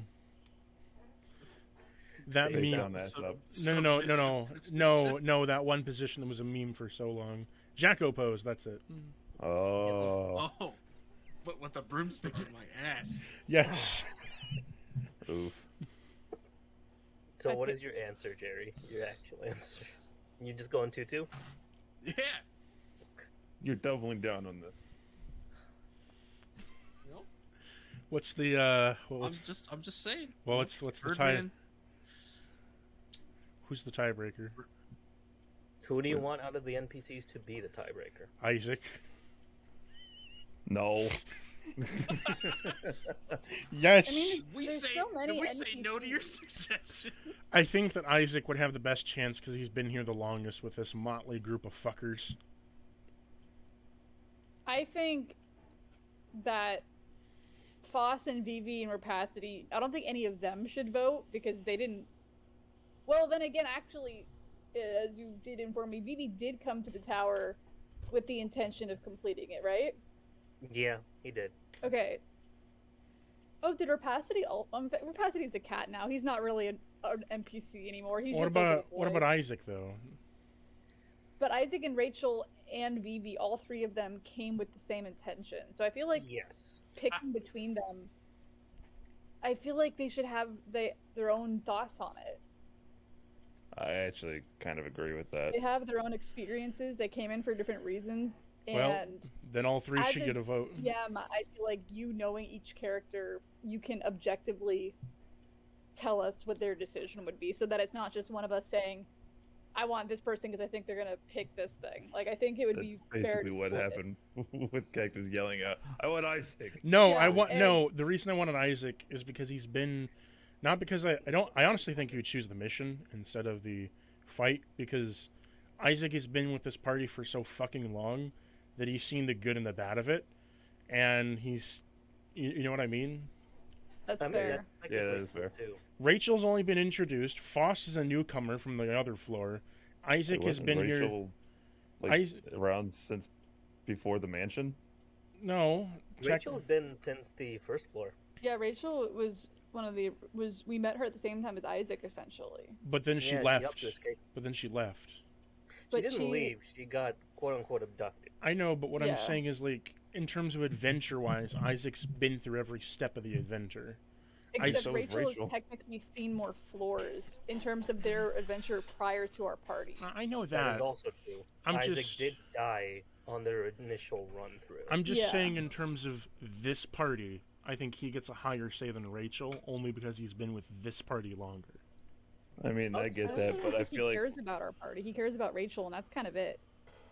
That Face meme. down, ass up. No, that one position that was a meme for so long. Jacko pose, that's it. Oh. Oh, but with the broomstick in my ass. Yes. Oof. So what is your answer, Jerry? Your actual answer? You just going 2-2? Yeah. You're doubling down on this. Well, What's the, I'm just saying. well, what's the tie? Birdman. Who's the tiebreaker? Who do you want out of the NPCs to be the tiebreaker? Isaac. No. Yes. I mean, We there's say so many we say no to NPCs. your suggestion. I think that Isaac would have the best chance because he's been here the longest with this motley group of fuckers. I think that Foss and Vivi and Rapacity, I don't think any of them should vote because they didn't. Well, then again, actually, as you did inform me, Vivi did come to the tower with the intention of completing it, right? Yeah, he did. Okay. Oh, did Rapacity? Rapacity's a cat now. He's not really an NPC anymore. He's What just a little what boy. about Isaac though? But Isaac and Rachel and Vivi, all three of them came with the same intention. So I feel like Yes. picking between them, I feel like they should have their own thoughts on it. I actually kind of agree with that. They have their own experiences. They came in for different reasons, and Well, then all three as should a get a vote. I feel like you knowing each character, you can objectively tell us what their decision would be, so that it's not just one of us saying, "I want this person because I think they're gonna pick this thing." Like I think it would That's be fair to basically what split it. happened with Cactus yelling out, "I want Isaac." No, Yeah, no. The reason I wanted Isaac is because he's been, not because I honestly think he would choose the mission instead of the fight, because Isaac has been with this party for so fucking long that he's seen the good and the bad of it, and he's, you know what I mean? That's I mean, fair. that's Yeah, that technically is fair. true, too. Rachel's only been introduced. Foss is a newcomer from the other floor. Isaac has Wasn't been here. Rachel, around since before the mansion. No, Rachel's been since the first floor. Yeah, Rachel was one of the we met her at the same time as Isaac essentially. but then she Yeah, left. helped to escape. But then she left. But She didn't she- leave. She got quote unquote abducted. I know, but what I'm Yeah. saying is, like, in terms of adventure-wise, Isaac's been through every step of the adventure. Except so is Rachel Rachel. has technically seen more floors in terms of their adventure prior to our party. I know That that. is also true. I'm Isaac just- did die on their initial run through. I'm just Yeah. saying, in terms of this party, I think he gets a higher say than Rachel, only because he's been with this party longer. I mean, I get don't that, think but I feel he like cares about our party. He cares about Rachel, and that's kind of it.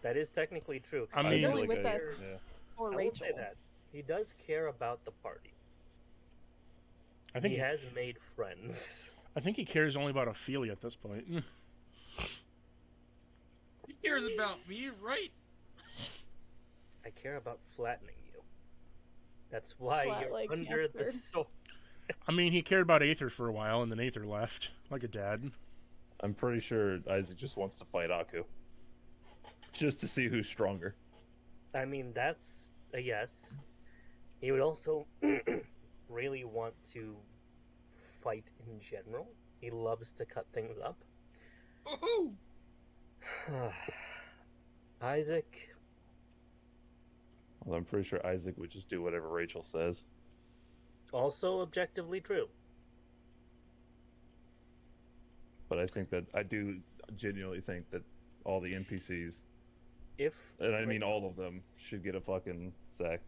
That is technically true. I I mean- feel Only like with us. yeah. Or I will Rachel. say that he does care about the party. I think He has made friends. I think he cares only about Ophelia at this point. He cares about me, right? I care about flattening you. That's why Flat you're like under the Hanford. sword. I mean, he cared about Aether for a while, and then Aether left, like a dad. I'm pretty sure Isaac just wants to fight Aku, just to see who's stronger. I mean, that's a yes. He would also really want to fight in general. He loves to cut things up. Woohoo! Isaac, Well, I'm pretty sure Isaac would just do whatever Rachel says. also objectively true. But I think that I do genuinely think that all the NPCs, If and I mean all of them, should get a fucking sack.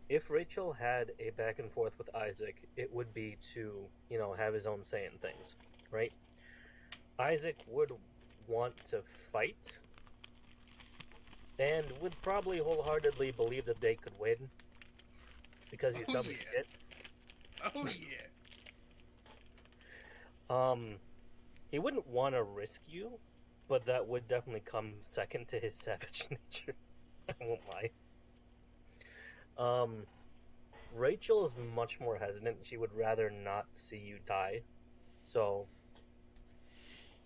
if Rachel had a back and forth with Isaac, it would be to, have his own say in things, right? Isaac would want to fight and would probably wholeheartedly believe that they could win because he's Oh, dumb as yeah. shit. Oh yeah. He wouldn't want to risk you, but that would definitely come second to his savage nature. I won't lie. Rachel is much more hesitant. She would rather not see you die. So,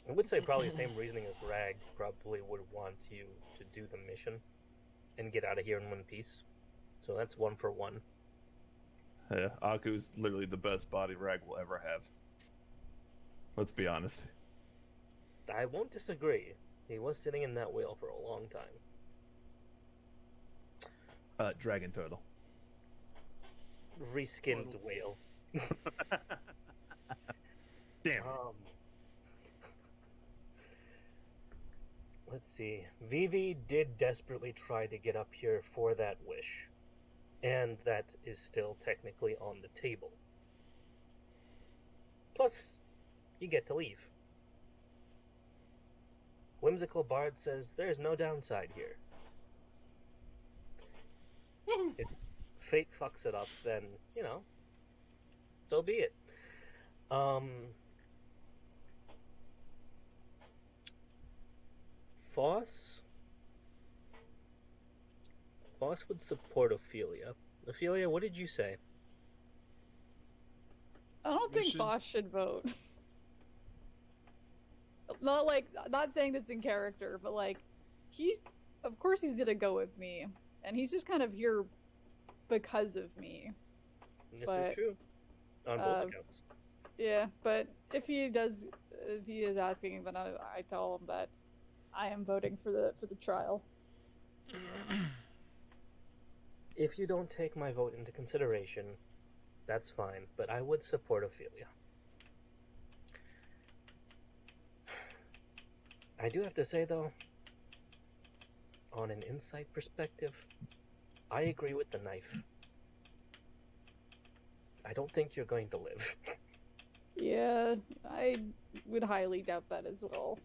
I would say probably the same reasoning as Rag probably would want you to do the mission and get out of here in one piece. So that's 1 for 1. Yeah, Aku's literally the best body Rag will ever have. Let's be honest. I won't disagree. He was sitting in that whale for a long time. Dragon Turtle. Reskinned whale. Damn it. Let's see. Vivi did desperately try to get up here for that wish. And that is still technically on the table. Plus, you get to leave. Whimsical Bard says there's no downside here. Woo! If fate fucks it up, then, so be it. Foss would support Ophelia. Ophelia, what did you say? I don't think Mission. Foss should vote. Not saying this in character, but of course he's gonna go with me, and he's just kind of here because of me. This But, is true. On both accounts. Yeah, but if he is asking, then I tell him that I am voting for the trial. If you don't take my vote into consideration, that's fine, but I would support Ophelia. I do have to say, though, on an insight perspective, I agree with the knife. I don't think you're going to live. Yeah, I would highly doubt that as well.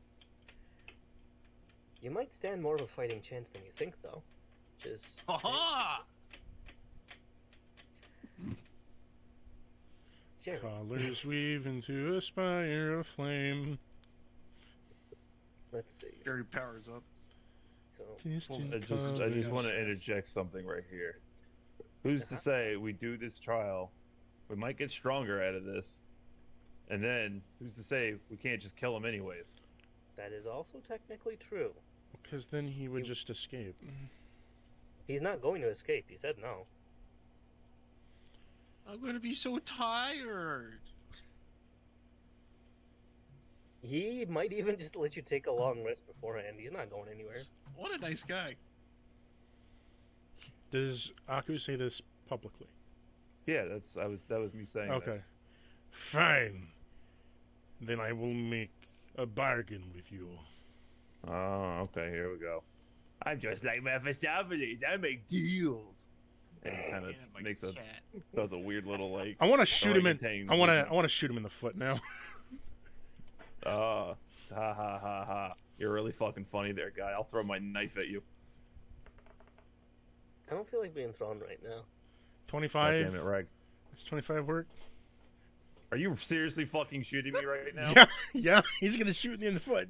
You might stand more of a fighting chance than you think, though. Which is... Ha Jerry. Colors weave into a spire of flame. Let's see. Jerry powers up. So, I just want to interject something right here. Who's to say we do this trial, we might get stronger out of this, and then who's to say we can't just kill him anyways? that is also technically true. Because then he would just escape. He's not going to escape. He said no. I'm gonna be so tired. He might even just let you take a long rest beforehand. He's not going anywhere. What a nice guy. Does Aku say this publicly? Yeah, that was me saying Okay. this. Fine. Then I will make a bargain with you. Oh, okay, here we go. I'm just like Mephistopheles. I make deals. And he kind of And my makes cat. does a weird little like. I want to shoot him in. orangutan I want movement. to shoot him in the foot now. Ha ha ha ha! You're really fucking funny there, guy. I'll throw my knife at you. I don't feel like being thrown right now. God 25. damn it, Rag. Does 25 work? Are you seriously fucking shooting me right now? Yeah, yeah. He's gonna shoot me in the foot.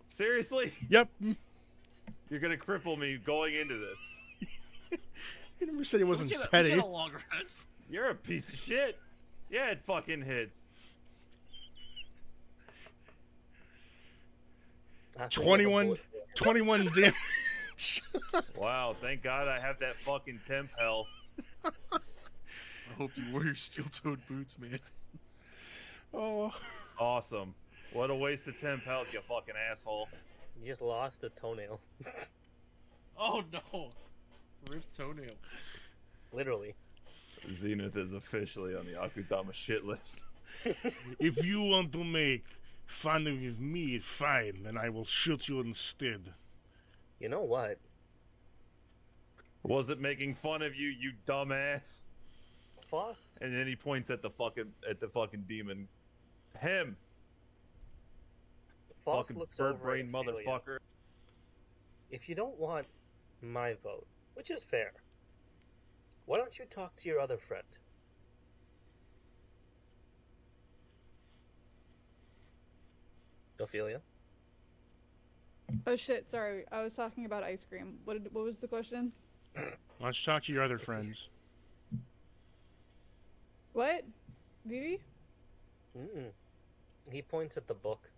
Seriously? Yep. You're gonna cripple me going into this. He never said he wasn't we petty. get a long rest. You're a piece of shit. Yeah, it fucking hits. I think 21 with a bullet- 21 damage. Wow, thank God I have that fucking temp health. I hope you wear your steel-toed boots, man. Oh. Awesome. What a waste of 10 pelt, you fucking asshole. You just lost a toenail. Oh no! Rip toenail. Literally. Zenith is officially on the Akudama shit list. If you want to make fun of me, fine, then I will shoot you instead. You know what? Was it making fun of you, you dumbass? Foss, And then he points at the fucking demon. Him, Foss fucking looks bird over brain at Ophelia. motherfucker. If you don't want my vote, which is fair, why don't you talk to your other friend? Ophelia? Oh shit, sorry. I was talking about ice cream. What was the question? Why don't you talk to your other friends? What? Vivi? Mm-mm. He points at the book.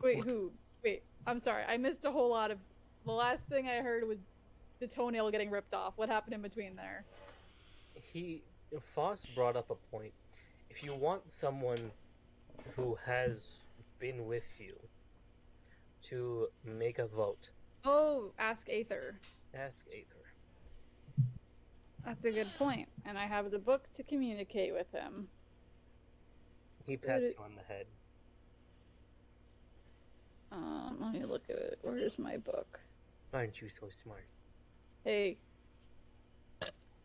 Wait, who? Wait, I'm sorry. I missed a whole lot of... The last thing I heard was the toenail getting ripped off. What happened in between there? Foss brought up a point. If you want someone who has been with you to make a vote, Oh, ask Aether. ask Aether. That's a good point. And I have the book to communicate with him. He pats it- you on the head. Let me look at it. Where's my book? Aren't you so smart? Hey.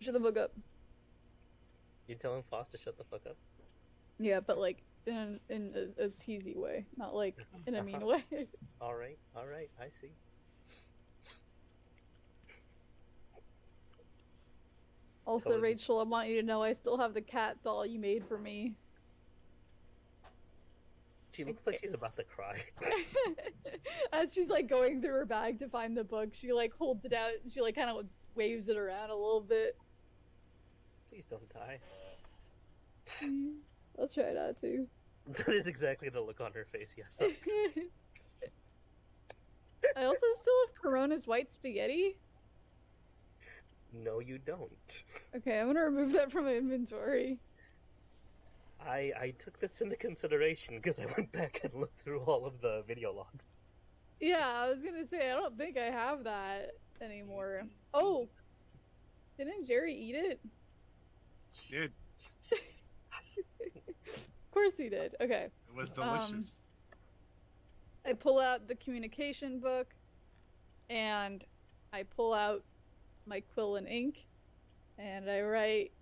Shut the book up. You telling Foss to shut the fuck up? Yeah, but like in a teasy way, not like in a mean way. Alright, I see. Also, Totally. Rachel, I want you to know I still have the cat doll you made for me. She looks like she's about to cry. As she's like going through her bag to find the book, she like holds it out. She like kind of waves it around a little bit. Please don't die. I'll try not to. That is exactly the look on her face, yes. I also still have Corona's white spaghetti. No, you don't. Okay, I'm gonna remove that from my inventory. I took this into consideration because I went back and looked through all of the video logs. Yeah, I was gonna say I don't think I have that anymore. Oh, didn't Jerry eat it? Dude, Of course he did. Okay. it was delicious. I pull out the communication book and I pull out my quill and ink and I write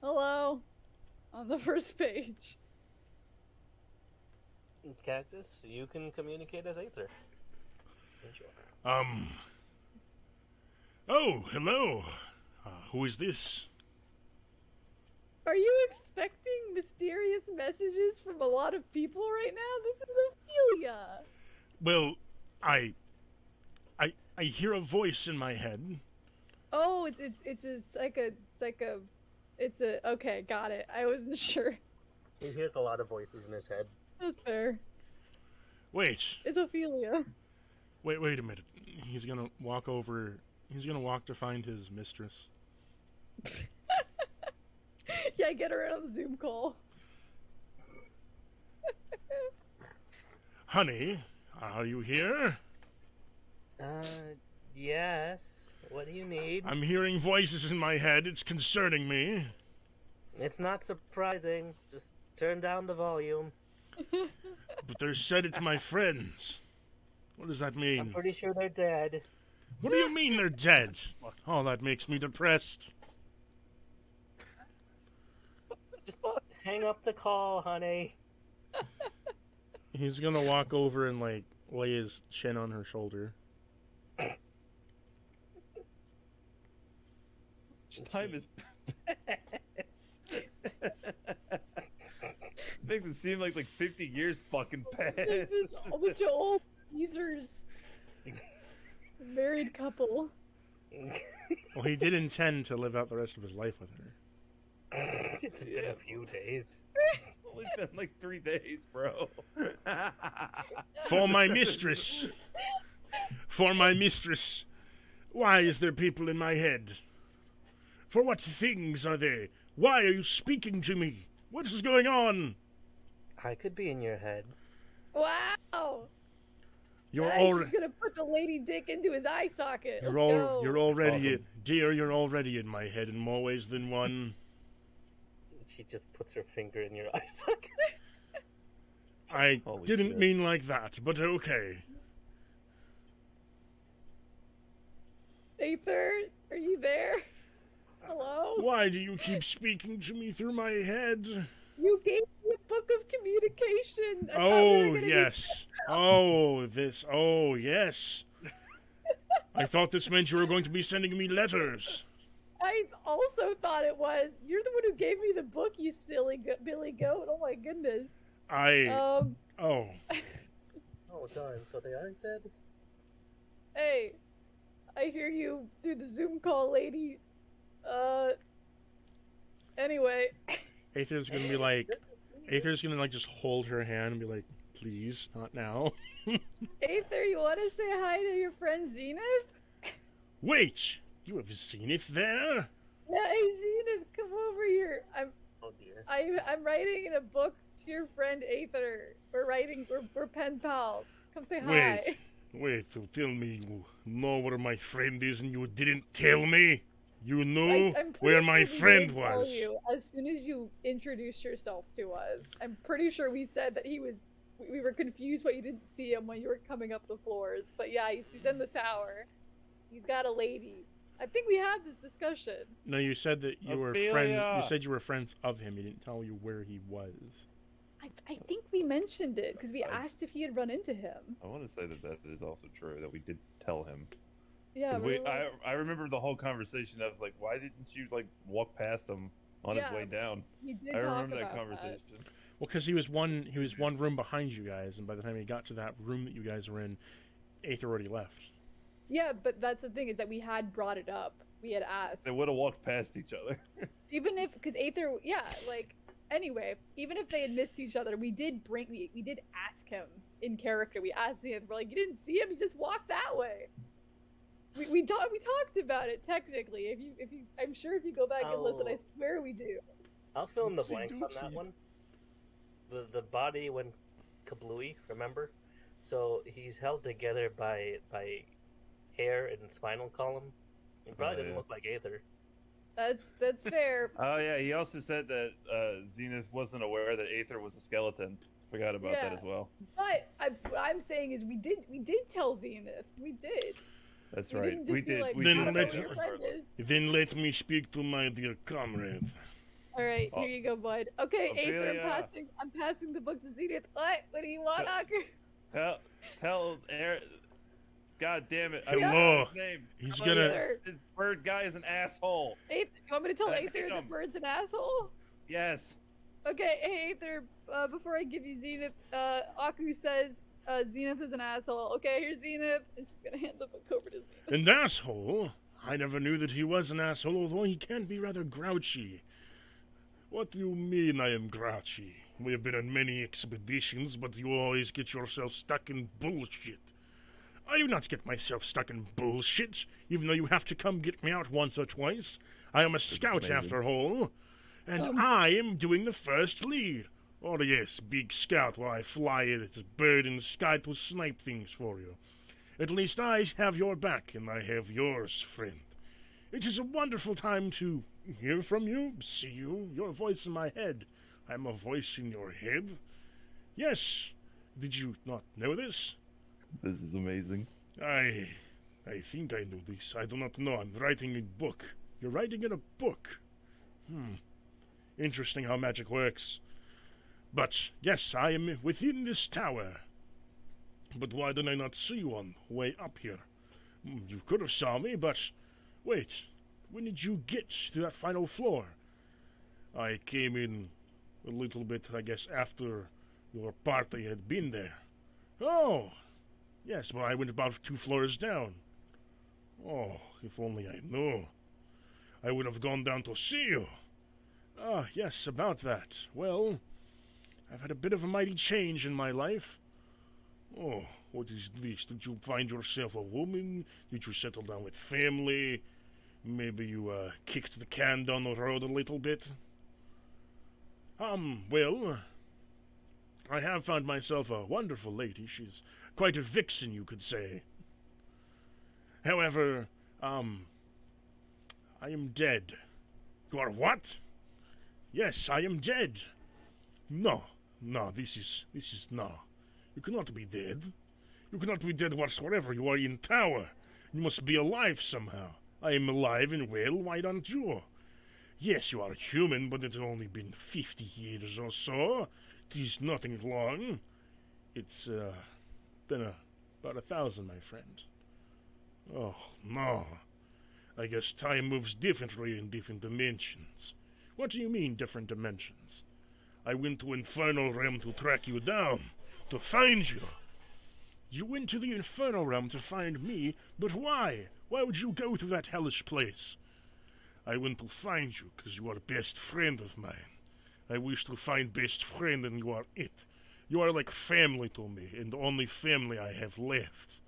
hello on the first page. Cactus, you can communicate as Aether. Enjoy. Oh, hello. Who is this? Are you expecting mysterious messages from a lot of people right now? This is Ophelia. Well, I hear a voice in my head. Oh, it's a okay, got it. I wasn't sure. He hears a lot of voices in his head. That's fair. Wait, It's Ophelia. wait a minute. He's gonna walk over. He's gonna walk to find his mistress. Yeah, get her on the Zoom call. Honey, are you here? Yes. What do you need? I'm hearing voices in my head. It's concerning me. It's not surprising. Just turn down the volume. But they said it's my friends. What does that I'm mean? pretty sure they're dead. What do you mean they're dead? Oh, that makes me depressed. Just hang up the call, honey. He's gonna walk over and like lay his chin on her shoulder. Time is past. This makes it seem like 50 years fucking passed. This a bunch of old geezers. Married couple. Well, he did intend to live out the rest of his life with her. It's been a few days. It's only been like 3 days, bro. For my mistress. For my mistress. Why is there people in my head? For what things are they? Why are you speaking to me? What is going on? I could be in your head. Wow! You're Nice, already. he's gonna put the lady dick into his eye socket. You're Let's all. go. You're already Awesome. in, dear. You're already in my head in more ways than one. She just puts her finger in your eye socket. I Holy didn't shit. mean like that, but okay. Aether, are you there? Hello? Why do you keep speaking to me through my head? You gave me a book of communication. I thought we were Oh, gonna be- yes. Oh, this. Oh, yes. I thought this meant you were going to be sending me letters. I also thought it was. You're the one who gave me the book, you silly Billy Goat. Oh my goodness. Oh. Oh darn, so they aren't dead? Hey, I hear you through the Zoom call, lady. Anyway. Aether's gonna be like. Aether's gonna, like, just hold her hand and be like, please, not now. Aether, you want to say hi to your friend Zenith? Wait! You have seen it there? Yeah, hey Zenith, come over here. Oh dear. I'm writing in a book to your friend Aether. We're pen pals. Come say hi. Wait, so tell me you know where my friend is and you didn't tell me? You knew I'm pretty where my sure we friend did tell was. you as soon as you introduced yourself to us. I'm pretty sure we said that he was. We were confused, but you didn't see him when you were coming up the floors. But yeah, he's in the tower. He's got a lady. I think we had this discussion. No, you said that you were Ophelia! friends. You said you were friends of him. You didn't tell you where he was. I think we mentioned it because we I- asked if he had run into him. I want to say that that is also true, that we did tell him. Yeah, 'Cause we were I remember the whole conversation. I was like, why didn't you, like, walk past him on his Yeah, way down? we did I talk remember that about conversation. Well, because he was one room behind you guys, and by the time he got to that room that you guys were in, Aether already left. Yeah, but that's the thing is that we had brought it up. We had asked. They would have walked past each other. Even if, because Aether, yeah, like, anyway, even if they had missed each other, we did ask him in character. We asked him, we're like, you didn't see him, he just walked that way. We talked about it technically. If you, I'm sure if you go back and listen, I swear we do. I'll fill in the Oopsie blanks on that doopsie. one. The body went kablooey, remember? So he's held together by hair and spinal column. He probably didn't yeah. look like Aether. That's fair. Oh, yeah, he also said that Zenith wasn't aware that Aether was a skeleton. Forgot about that Yeah. as well. But what I'm saying is we did tell Zenith. We did. That's We right. didn't just We be did. like, We Then "I did don't let know say who that your friend regardless. is." Then let me speak to my dear comrade. All right, Oh. here you go, bud. Okay, Aether, Ophelia. I'm passing the book to Zenith. What do you want, Aku? Tell Eric. God damn it! I Hello. forgot his name. He's Tell gonna- him this bird guy is an asshole. Aether, you want me to tell I Aether hate the him. bird's an asshole? Yes. Okay, hey Aether, before I give you Zenith, Aku says Zenith is an asshole. Okay, here's Zenith. I'm just gonna hand the book over to Zenith. An asshole? I never knew that he was an asshole, although he can be rather grouchy. What do you mean I am grouchy? We have been on many expeditions, but you always get yourself stuck in bullshit. I do not get myself stuck in bullshit, even though you have to come get me out once or twice. I am a scout amazing. after all, and I am doing the first lead. Oh yes, big scout while I fly it as a bird in the sky to snipe things for you. At least I have your back, and I have yours, friend. It is a wonderful time to hear from you, see you, your voice in my head. I am a voice in your head. Yes, did you not know this? This is amazing. I think I know this. I do not know. I'm writing a book. You're writing in a book. Interesting how magic works. But, yes, I am within this tower. But why did I not see you on the way up here? You could have saw me, but... Wait, when did you get to that final floor? I came in a little bit, I guess, after your party had been there. Oh! Yes, well, I went about 2 floors down. Oh, if only I knew. I would have gone down to see you. Ah, yes, about that. Well, I've had a bit of a mighty change in my life. Oh, what is this? Did you find yourself a woman? Did you settle down with family? Maybe you, kicked the can down the road a little bit? Well, I have found myself a wonderful lady. She's quite a vixen, you could say. However, I am dead. You are what? Yes, I am dead. No, this is no. You cannot be dead. You cannot be dead whatsoever. You are in tower. You must be alive somehow. I am alive and well, why don't you? Yes, you are human, but it's only been 50 years or so. It is nothing long. It's been about 1,000, my friend. Oh, no. I guess time moves differently in different dimensions. What do you mean, different dimensions? I went to Infernal Realm to track you down, to find you. You went to the Infernal Realm to find me, but why? Why would you go to that hellish place? I went to find you because you are a best friend of mine. I wish to find best friend and you are it. You are like family to me, and the only family I have left.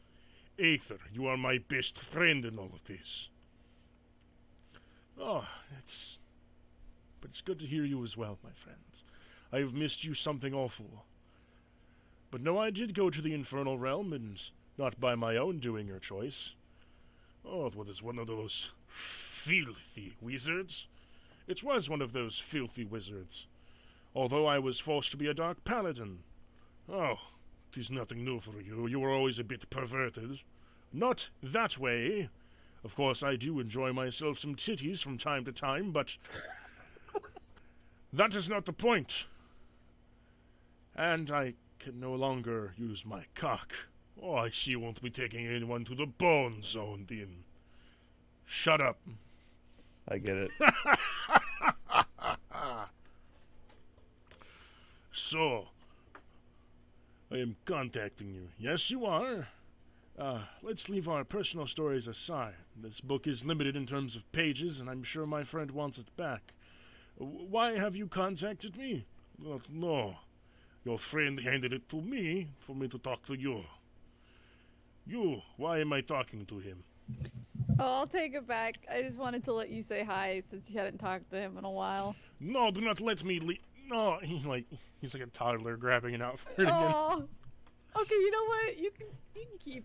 Aether, you are my best friend in all of this. Oh, but it's good to hear you as well, my friends. I have missed you something awful. But no, I did go to the Infernal Realm, and not by my own doing or choice. Oh, it was one of those filthy wizards. It was one of those filthy wizards. Although I was forced to be a dark paladin. Oh, 'tis nothing new for you. You were always a bit perverted. Not that way. Of course, I do enjoy myself some titties from time to time, but that is not the point. And I can no longer use my cock. Oh, I see you won't be taking anyone to the bone zone, then. Shut up. I get it. So, I am contacting you. Yes, you are. Let's leave our personal stories aside. This book is limited in terms of pages, and I'm sure my friend wants it back. Why have you contacted me? Well, no. Your friend handed it to me for me to talk to you. You, why am I talking to him? Oh, I'll take it back. I just wanted to let you say hi since you hadn't talked to him in a while. No, do not let me leave. No, he's like a toddler grabbing it out for it again. Oh, okay. You know what?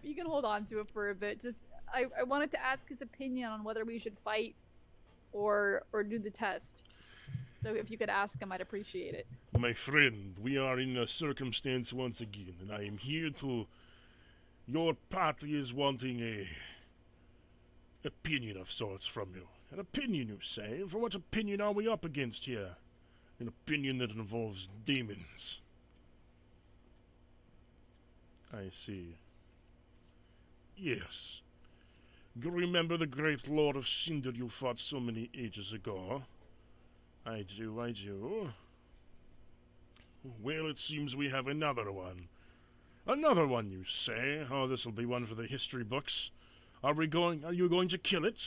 You can hold on to it for a bit. Just I wanted to ask his opinion on whether we should fight or do the test. So if you could ask him, I'd appreciate it. My friend, we are in a circumstance once again, and I am here to... Your party is wanting a... opinion of sorts from you. An opinion, you say? For what opinion are we up against here? An opinion that involves demons. I see. Yes. You remember the great Lord of Cinder you fought so many ages ago? I do. Well, it seems we have another one. Another one, you say? Oh, this'll be one for the history books. Are you going to kill it?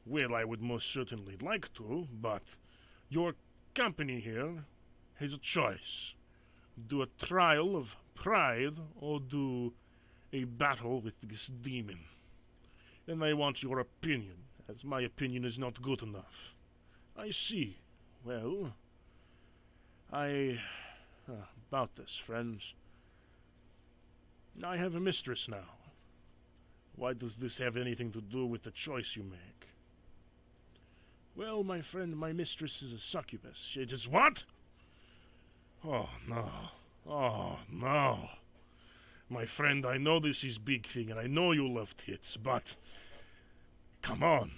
Well, I would most certainly like to, but your company here has a choice. Do a trial of pride, or do a battle with this demon. And I want your opinion, as my opinion is not good enough. I see. Well, about this, friends. I have a mistress now. Why does this have anything to do with the choice you make? Well, my friend, my mistress is a succubus. It is what? Oh, no. Oh, no. My friend, I know this is big thing, and I know you love tits, but... Come on.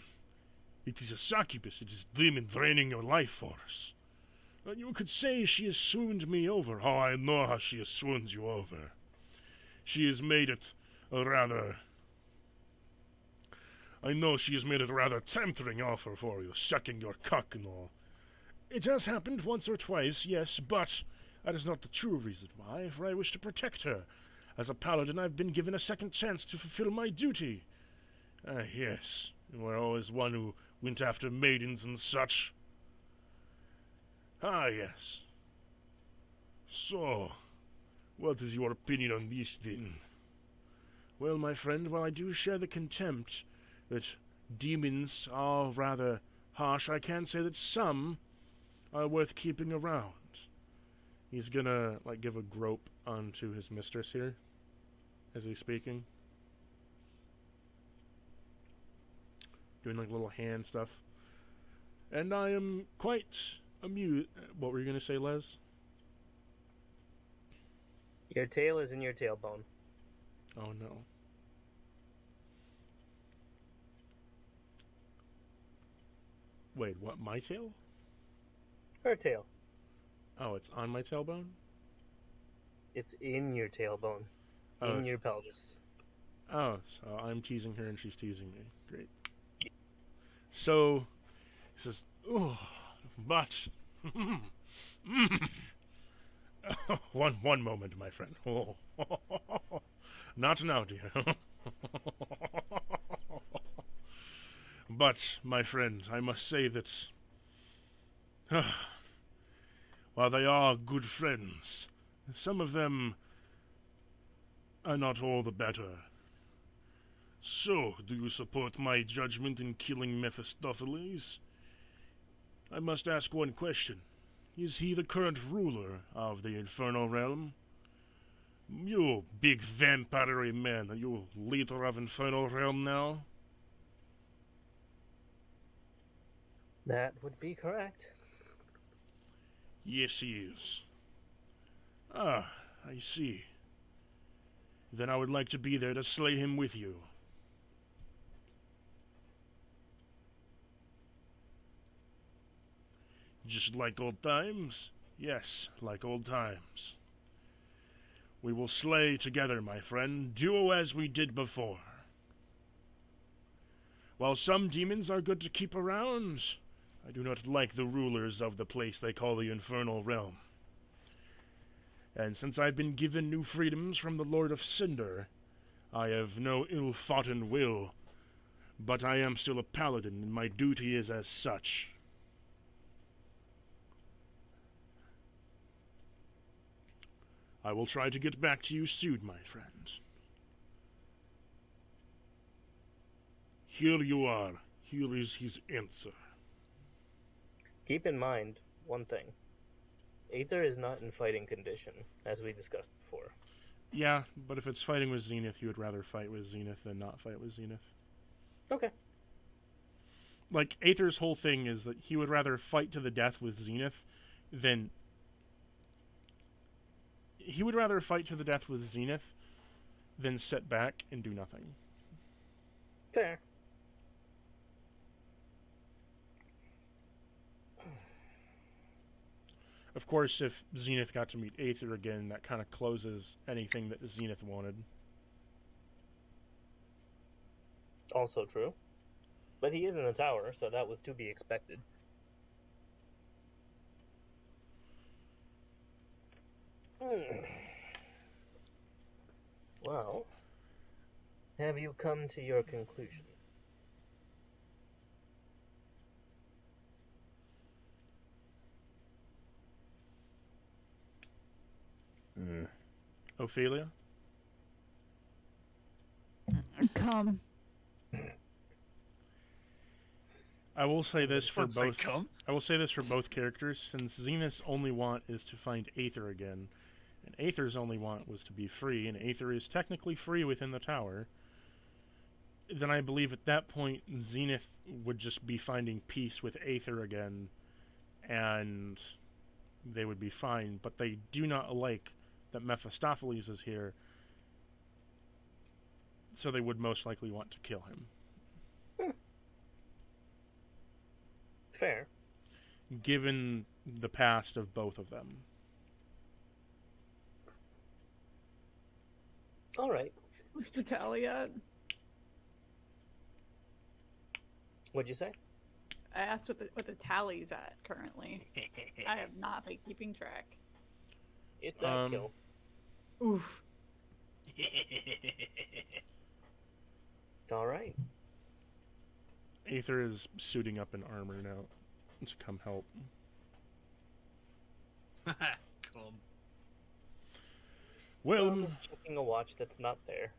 It is a succubus. It is demon draining your life force. You could say she has swooned me over. Oh, I know how she has swooned you over. She has made it a rather... I know she has made it a rather tempting offer for you, sucking your cock and all. It has happened once or twice, yes, but that is not the true reason why, for I wish to protect her. As a paladin, I've been given a second chance to fulfill my duty. Yes, you were always one who went after maidens and such. Ah, yes. So, what is your opinion on this, then? Well, my friend, while I do share the contempt that demons are rather harsh, I can say that some are worth keeping around. He's gonna, like, give a grope onto his mistress here, as he's speaking. Doing, like, little hand stuff. And I am quite amused. What were you gonna say, Les? Your tail is in your tailbone. Oh, no. Wait, what, my tail? Her tail. Oh, it's on my tailbone? It's in your tailbone. Oh. In your pelvis. Oh, so I'm teasing her and she's teasing me. Great. So, he says, oh, but... one moment, my friend. Oh, not now, dear. But, my friend, I must say that... while they are good friends, some of them are not all the better. So, do you support my judgment in killing Mephistopheles? I must ask one question. Is he the current ruler of the Infernal Realm? You big vampire man, are you leader of Infernal Realm now? That would be correct. Yes, he is. Ah, I see. Then I would like to be there to slay him with you. Just like old times? Yes, like old times. We will slay together, my friend, duo as we did before. While some demons are good to keep around, I do not like the rulers of the place they call the Infernal Realm. And since I've been given new freedoms from the Lord of Cinder, I have no ill-foughten will, but I am still a paladin, and my duty is as such. I will try to get back to you soon, my friend. Here you are. Here is his answer. Keep in mind one thing. Aether is not in fighting condition, as we discussed before. Yeah, but if it's fighting with Zenith, you would rather fight with Zenith than not fight with Zenith. Okay. Like, Aether's whole thing is that he would rather fight to the death with Zenith than... He would rather fight to the death with Zenith than sit back and do nothing. Fair. Of course, if Zenith got to meet Aether again, that kind of closes anything that Zenith wanted. Also true. But he is in the tower, so that was to be expected. Well, have you come to your conclusion? Ophelia? Come. I will say this for Once I both. come. I will say this for both characters, since Zenith's only want is to find Aether again, and Aether's only want was to be free, and Aether is technically free within the tower, then I believe at that point Zenith would just be finding peace with Aether again, and they would be fine, but they do not like that Mephistopheles is here, so they would most likely want to kill him. Fair. Given the past of both of them. Alright. What's the tally at? What'd you say? I asked what the tally's at currently. I have not been keeping track. It's at kill. Oof. Alright. Aether is suiting up in armor now to come help. Come. Well, I'm just checking a watch that's not there.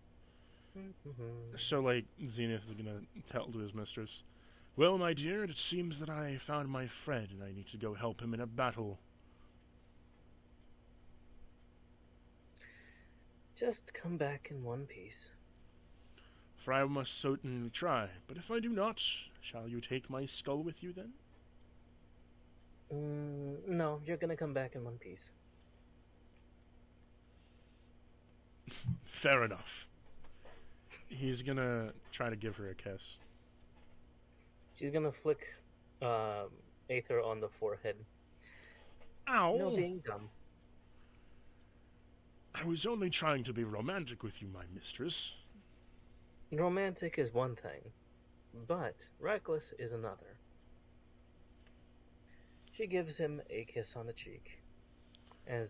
so like Zenith is gonna tell to his mistress, Well, my dear, it seems that I found my friend and I need to go help him in a battle. Just come back in one piece. For I must certainly try, but if I do not, shall you take my skull with you then? No, you're gonna come back in one piece. Fair enough. He's gonna try to give her a kiss. She's gonna flick Aether on the forehead. Ow! No being dumb. I was only trying to be romantic with you, my mistress. Romantic is one thing, but reckless is another. She gives him a kiss on the cheek as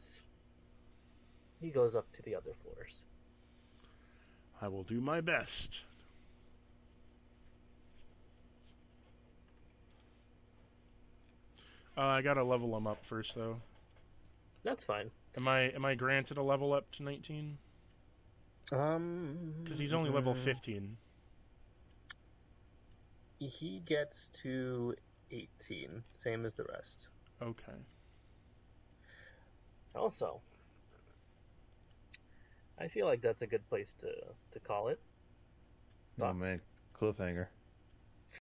he goes up to the other floors. I will do my best. I gotta level him up first, though. That's fine. Am I granted a level up to 19? Because he's only level 15. He gets to 18, same as the rest. Okay. Also, I feel like that's a good place to call it. Oh Thoughts? man, cliffhanger.